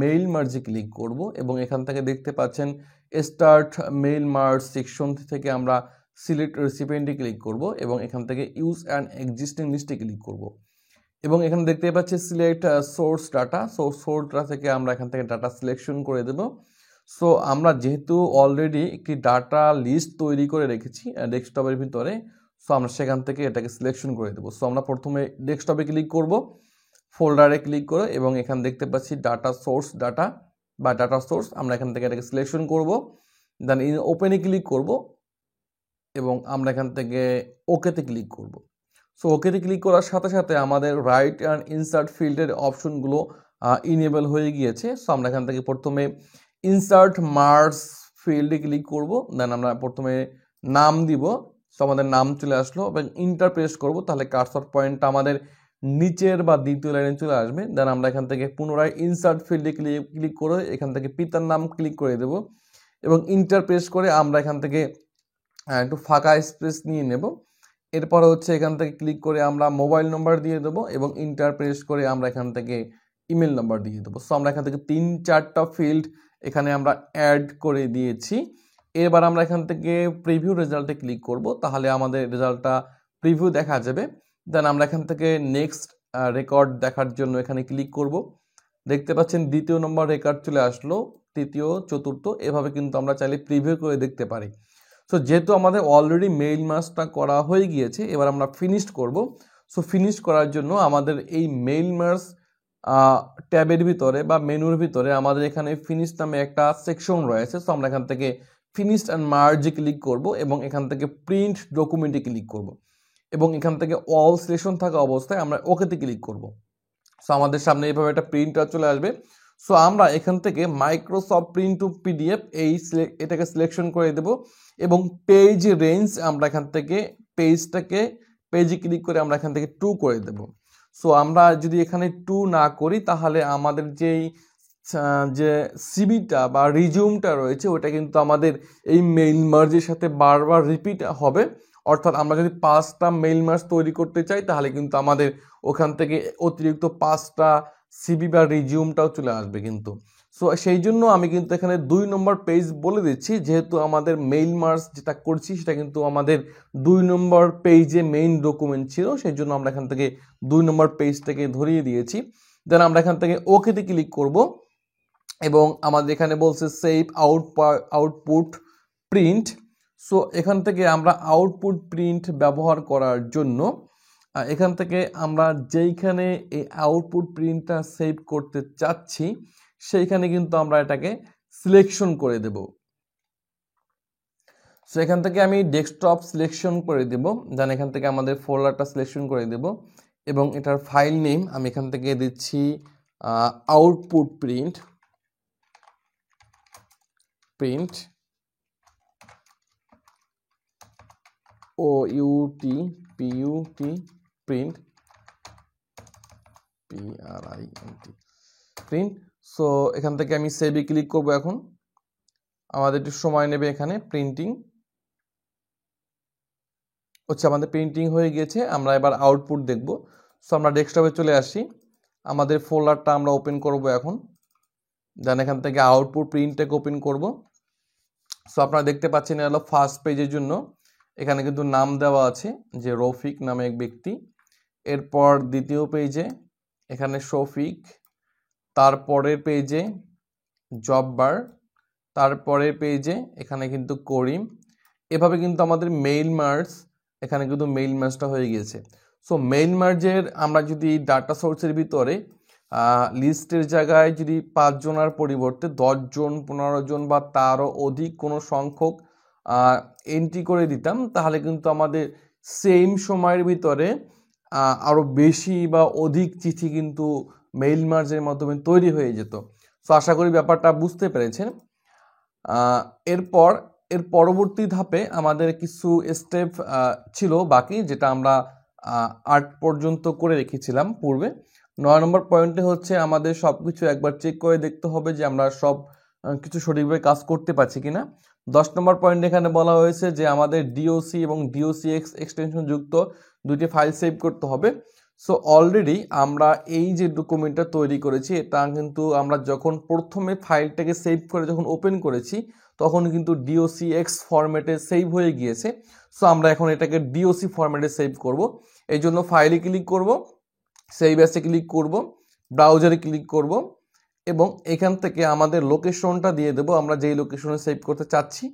Speaker 1: মেইল মার্জে ক্লিক করব এবং এখান থেকে দেখতে পাচ্ছেন স্টার্ট মেইল মার্জ সেকশন থেকে আমরা সিলেক্ট রেসিপিয়েন্টে ক্লিক করব এবং এখান থেকে ইউজ অ্যান্ড এক্সিস্টিং লিস্টে ক্লিক করব এবং এখানে দেখতে পাচ্ছি select source data. Source data থেকে আমরা এখান থেকে ডাটা সিলেকশন করে দেব। সো আমরা যেহেতু অলরেডি একটি ডাটা লিস্ট তৈরি করে রেখেছি ডেস্কটপের ভিতরে, সো আমরা সেখান থেকে এটাকে সিলেকশন করে দেবো। সো আমরা প্রথমে ডেস্কটপে ক্লিক করব, ফোল্ডারে ক্লিক করে এবং এখানে দেখতে পাচ্ছি ডাটা সোর্স ডাটা বা ডাটা সোর্স, আমরা এখান থেকে এটাকে সিলেকশন করব, দেন ওপেনে ক্লিক করব এবং আমরা এখান থেকে ওকেতে ক্লিক করব। সো ওকেতে ক্লিক করার সাথে সাথে আমাদের রাইট অ্যান্ড ইনসার্ট ফিল্ডের অপশনগুলো ইনেবল হয়ে গিয়েছে। সো আমরা এখান থেকে প্রথমে ইনসার্ট মার্কস ফিল্ডে ক্লিক করব, দেন আমরা প্রথমে নাম দিব। সো আমাদের নাম চলে আসলো এবং ইন্টার প্রেস করব, তাহলে কার্সর পয়েন্টটা আমাদের নিচের বা দ্বিতীয় লাইনে চলে আসবে। দেন আমরা এখান থেকে পুনরায় ইনসার্ট ফিল্ডে ক্লিক করে এখান থেকে পিতার নাম ক্লিক করে দেব এবং ইন্টার প্রেস করে আমরা এখান থেকে একটু ফাঁকা স্পেস নিয়ে নেব। এরপর হচ্ছে এখান থেকে ক্লিক করে আমরা মোবাইল নম্বর দিয়ে দেবো এবং ইন্টার প্রেস করে আমরা এখান থেকে ইমেল নাম্বার দিয়ে দেবো। সো আমরা এখান থেকে 3-4টা ফিল্ড এখানে আমরা অ্যাড করে দিয়েছি। এবার আমরা এখান থেকে প্রিভিউ রেজাল্টে ক্লিক করব, তাহলে আমাদের রেজাল্টটা প্রিভিউ দেখা যাবে। দেন আমরা এখান থেকে নেক্সট রেকর্ড দেখার জন্য এখানে ক্লিক করব। দেখতে পাচ্ছেন দ্বিতীয় নম্বর রেকর্ড চলে আসলো, তৃতীয়, চতুর্থ, এভাবে কিন্তু আমরা চাইলে প্রিভিউ করে দেখতে পারি। সো যেহেতু আমাদের অলরেডি মেইল মার্জটা করা হয়ে গিয়েছে, এবার আমরা ফিনিশড করব। সো ফিনিশ করার জন্য আমাদের এই মেইল মার্জ ট্যাবের ভিতরে বা মেনুর ভিতরে আমাদের এখানে ফিনিশ নামে একটা সেকশন রয়েছে। সো আমরা এখান থেকে ফিনিশড অ্যান্ড মার্জে ক্লিক করব এবং এখান থেকে প্রিন্ট ডকুমেন্টে ক্লিক করব এবং এখান থেকে অল সিলেকশন থাকা অবস্থায় আমরা ওকেতে ক্লিক করব। সো আমাদের সামনে এইভাবে একটা প্রিন্টার চলে আসবে। সো আমরা এখান থেকে মাইক্রোসফট প্রিন্ট টু পিডিএফ এটাকে সিলেকশন করে দেব এবং পেজ রেঞ্জ আমরা এখান থেকে পেজে ক্লিক করে আমরা এখান থেকে 2 করে দেব। সো আমরা যদি এখানে 2 না করি, তাহলে আমাদের যে সিভিটা বা রিজিউমটা রয়েছে ওটা কিন্তু আমাদের এই মেইল মার্জের সাথে বারবার রিপিট হবে। অর্থাৎ আমরা যদি 5টা মেইল মার্জ তৈরি করতে চাই, তাহলে কিন্তু আমাদের ওখান থেকে অতিরিক্ত 5টা সিভি বা রিজিউমটাও চলে আসবে কিন্তু। সো সেই জন্য আমি কিন্তু এখানে 2 নম্বর পেজ বলে দিচ্ছি, যেহেতু আমাদের মেইল মার্জ যেটা করছি সেটা কিন্তু আমাদের 2 নম্বর পেজে মেইন ডকুমেন্ট ছিল, সেই জন্য আমরা এখান থেকে 2 নম্বর পেজটাকে ধরিয়ে দিয়েছি। দেন আমরা এখান থেকে ওকেতে ক্লিক করব এবং আমাদের এখানে বলছে সেভ আউটপুট প্রিন্ট। সো এখান থেকে আমরা আউটপুট প্রিন্ট ব্যবহার করার জন্য এখান থেকে আমরা যেইখানে এই আউটপুট প্রিন্টটা সেভ করতে চাচ্ছি সেইখানে কিন্তু আমরা এটাকে সিলেকশন করে দেব। সো এখান থেকে আমি ডেস্কটপ সিলেকশন করে দেব, দেন এখান থেকে আমাদের ফোল্ডারটা সিলেকশন করে দেব এবং এটার ফাইল নেম আমি এখান থেকে দিচ্ছি আউটপুট প্রিন্ট প্রিন্ট সো এখান থেকে আমি সেভে ক্লিক করব। এখন আমাদের একটু সময় নেবে, এখানে প্রিন্টিং হচ্ছে, আমাদের প্রিন্টিং হয়ে গেছে। আমরা এবার আউটপুট দেখব। সো আমরা ডেস্কটপে চলে আসি, আমাদের ফোল্ডারটা আমরা ওপেন করব এখন। দেন এখান থেকে আউটপুট প্রিন্টটাকে ওপেন করব। সো আপনারা দেখতে পাচ্ছেন এটা হলো ফার্স্ট পেজের জন্য, এখানে কিন্তু নাম দেওয়া আছে যে রফিক নামে এক ব্যক্তি। এরপর দ্বিতীয় পেজে এখানে শফিক, তারপরের পেজে জব্বার, তারপরের পেজে এখানে কিন্তু করিম। এভাবে কিন্তু আমাদের মেইল মার্জ এখানে কিন্তু মেইল মার্জটা হয়ে গিয়েছে। সো মেইল মার্জের আমরা যদি ডাটা সোর্সের ভিতরে লিস্টের জায়গায় যদি 5 জনের পরিবর্তে 10 জন, 15 জন বা তারও অধিক কোনো সংখ্যক এন্ট্রি করে দিতাম, তাহলে কিন্তু আমাদের সেম সময়ের ভিতরে আরও বেশি বা অধিক চিঠি কিন্তু মেইল মার্জের মাধ্যমে তৈরি হয়ে যেত। সো আশা করি ব্যাপারটা বুঝতে পেরেছেন। এর পরবর্তী ধাপে আমাদের কিছু স্টেপ ছিল বাকি, যেটা আমরা 8 পর্যন্ত করে রেখেছিলাম পূর্বে। 9 নম্বর পয়েন্টে হচ্ছে আমাদের সব কিছু একবার চেক করে দেখতে হবে যে আমরা সব কিছু সঠিকভাবে কাজ করতে পারছি কিনা। 10 নম্বর পয়েন্ট এখানে বলা হয়েছে যে আমাদের ডিওসি এবং ডিওসিএক্স এক্সটেনশন যুক্ত 2টি ফাইল সেভ করতে হবে। সো অলরেডি আমরা এই যে ডকুমেন্টটা তৈরি করেছি, এটা কিন্তু আমরা যখন প্রথমে ফাইলটাকে সেভ করে যখন ওপেন করেছি তখন কিন্তু ডিওসিএক্স ফরম্যাটে সেভ হয়ে গিয়েছে। সো আমরা এখন এটাকে ডিওসি ফরম্যাটে সেভ করব। এই জন্য ফাইলে ক্লিক করব, সেভ অ্যাসে ক্লিক করব, ব্রাউজারে ক্লিক করব এবং এখান থেকে আমাদের লোকেশনটা দিয়ে দেব, আমরা যেই লোকেশনে সেভ করতে চাচ্ছি।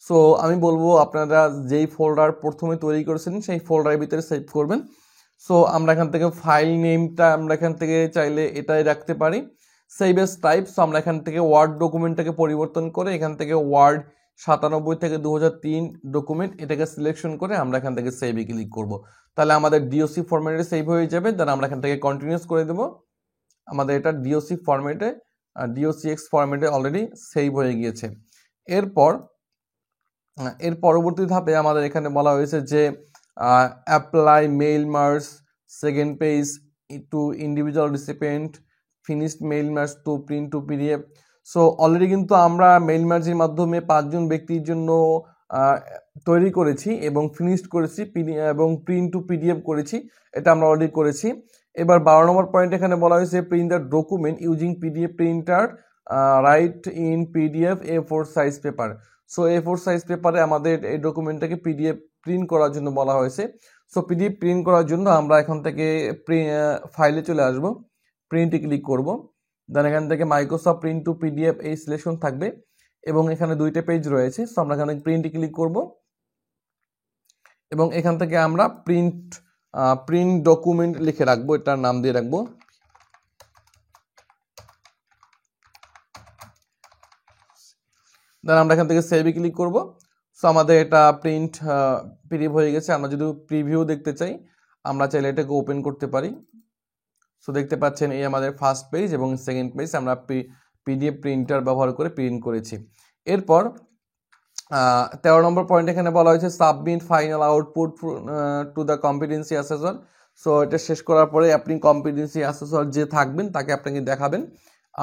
Speaker 1: সো আমি বলবো আপনারা যেই ফোল্ডার প্রথমে তৈরি করেছেন সেই ফোল্ডারের ভিতরে সেভ করবেন। সো আমরা এখান থেকে ফাইল নেমটা আমরা এখান থেকে চাইলে এটাই রাখতে পারি, সেভ এস টাইপ। সো আমরা এখান থেকে ওয়ার্ড ডকুমেন্টটাকে পরিবর্তন করে এখান থেকে ওয়ার্ড 97 থেকে 2003 ডকুমেন্ট, এটাকে সিলেকশন করে আমরা এখান থেকে সেভে ক্লিক করব। তাহলে আমাদের ডিওসি ফরম্যাটে সেভ হয়ে যাবে। দেন আমরা এখান থেকে কন্টিনিউস করে দেব। আমাদের এটা ডিওসি ফরম্যাটে ডিওসিএক্স ফরম্যাটে অলরেডি সেভ হয়ে গিয়েছে। এর পরবর্তী ধাপে আমাদের এখানে বলা হয়েছে যে apply mail merge second page to individual recipient, finished mail merge to print to PDF. So already কিন্তু আমরা মেইল মার্জের মাধ্যমে 5 জন ব্যক্তির জন্য তৈরি করেছি এবং ফিনিশড করেছি এবং প্রিন্ট টু পিডিএফ করেছি, এটা আমরা অলরেডি করেছি। এবার 12 নম্বর পয়েন্ট এখানে বলা হয়েছে print the document using PDF printer, right in PDF A4 size paper. So A4 size পেপারে আমাদের এই ডকুমেন্টটাকে পিডিএফ প্রিন্ট করার জন্য বলা হয়েছে। সো পিডিএফ প্রিন্ট করার জন্য আমরা এখান থেকে ফাইলে চলে আসব, প্রিন্টে ক্লিক করব। দেন এখান থেকে মাইক্রোসফট প্রিন্ট টু পিডিএফ এই সিলেকশন থাকবে এবং এখানে 2টা পেজ রয়েছে। সো আমরা এখানে প্রিন্টে ক্লিক করব এবং এখান থেকে আমরা প্রিন্ট ডকুমেন্ট লিখে রাখবো, এটার নাম দিয়ে রাখবো। দেন আমরা এখান থেকে সেভে ক্লিক করব। সো আমাদের এটা প্রিন্ট পিডিএফ হয়ে গেছে। আমরা যদি প্রিভিউ দেখতে চাই আমরা চাইলে এটাকে ওপেন করতে পারি। সো দেখতে পাচ্ছেন এই আমাদের ফার্স্ট পেজ এবং সেকেন্ড পেজ আমরা পিডিএফ প্রিন্টার ব্যবহার করে প্রিন্ট করেছি। এরপর 13 নম্বর পয়েন্ট এখানে বলা হয়েছে submit final output to the competency assessor. So এটা শেষ করার পরে আপনি কম্পিটেন্সি অ্যাসেসর যে থাকবেন তাকে আপনাকে দেখাবেন।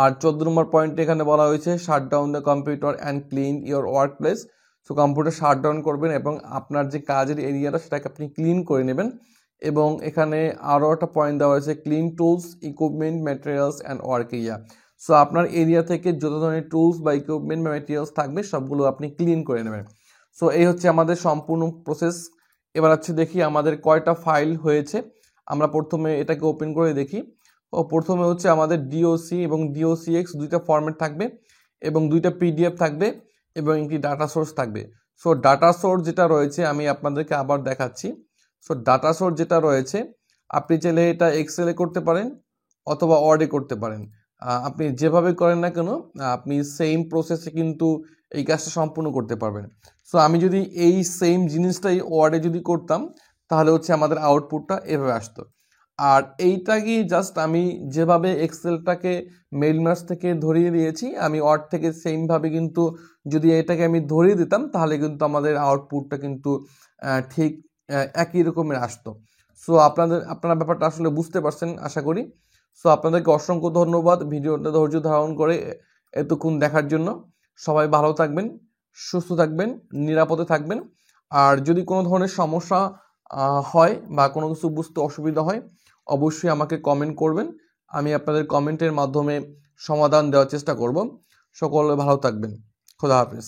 Speaker 1: আর 14 নম্বর পয়েন্টে এখানে বলা হয়েছে shut down the computer and clean your work place. So computer shut down করবেন এবং আপনার যে কাজের এরিয়াটা সেটাকে আপনি ক্লিন করে নেবেন। এবং এখানে আরও একটা পয়েন্ট দেওয়া হয়েছে clean tools, equipment, materials and work area. So আপনার এরিয়া থেকে যত ধরনের টুলস বা ইকুইপমেন্ট বা ম্যাটেরিয়ালস থাকবে সবগুলো আপনি ক্লিন করে নেবেন। সো এই হচ্ছে আমাদের সম্পূর্ণ প্রসেস। এবার হচ্ছে দেখি আমাদের কয়টা ফাইল হয়েছে। আমরা প্রথমে এটাকে ওপেন করে দেখি। প্রথমে হচ্ছে আমাদের ডিওসি এবং ডিওসিএক্স 2টা ফরম্যাট থাকবে এবং 2টা পিডিএফ থাকবে এবং একটি ডাটা সোর্স থাকবে। সো ডাটা সোর্স যেটা রয়েছে আমি আপনাদেরকে আবার দেখাচ্ছি। সো ডাটা সোর্স যেটা রয়েছে আপনি চাইলে এটা এক্সেলে করতে পারেন অথবা ওয়ার্ডে করতে পারেন। আপনি যেভাবে করেন না কেন আপনি সেম প্রসেসে কিন্তু এই কাজটা সম্পূর্ণ করতে পারবেন। সো আমি যদি এই সেম জিনিসটাই ওয়ার্ডে যদি করতাম তাহলে হচ্ছে আমাদের আউটপুটটা এভাবে আসতো। আর এইটাকে জাস্ট আমি যেভাবে এক্সেলটাকে মেইল মার্জ থেকে ধরিয়ে দিয়েছি আমি ওয়ার্ড থেকে সেমভাবে কিন্তু যদি এটাকে আমি ধরিয়ে দিতাম তাহলে কিন্তু আমাদের আউটপুটটা কিন্তু ঠিক একই রকমের আসতো। সো আপনারা ব্যাপারটা আসলে বুঝতে পারছেন আশা করি। সো আপনাদেরকে অসংখ্য ধন্যবাদ ভিডিওটা ধৈর্য ধারণ করে এতক্ষণ দেখার জন্য। সবাই ভালো থাকবেন, সুস্থ থাকবেন, নিরাপদে থাকবেন। আর যদি কোনো ধরনের সমস্যা হয় বা কোনো কিছু বুঝতে অসুবিধা হয় অবশ্যই আমাকে কমেন্ট করবেন। আমি আপনাদের কমেন্টের মাধ্যমে সমাধান দেওয়ার চেষ্টা করব। সকলে ভালো থাকবেন। খোদা হাফেজ।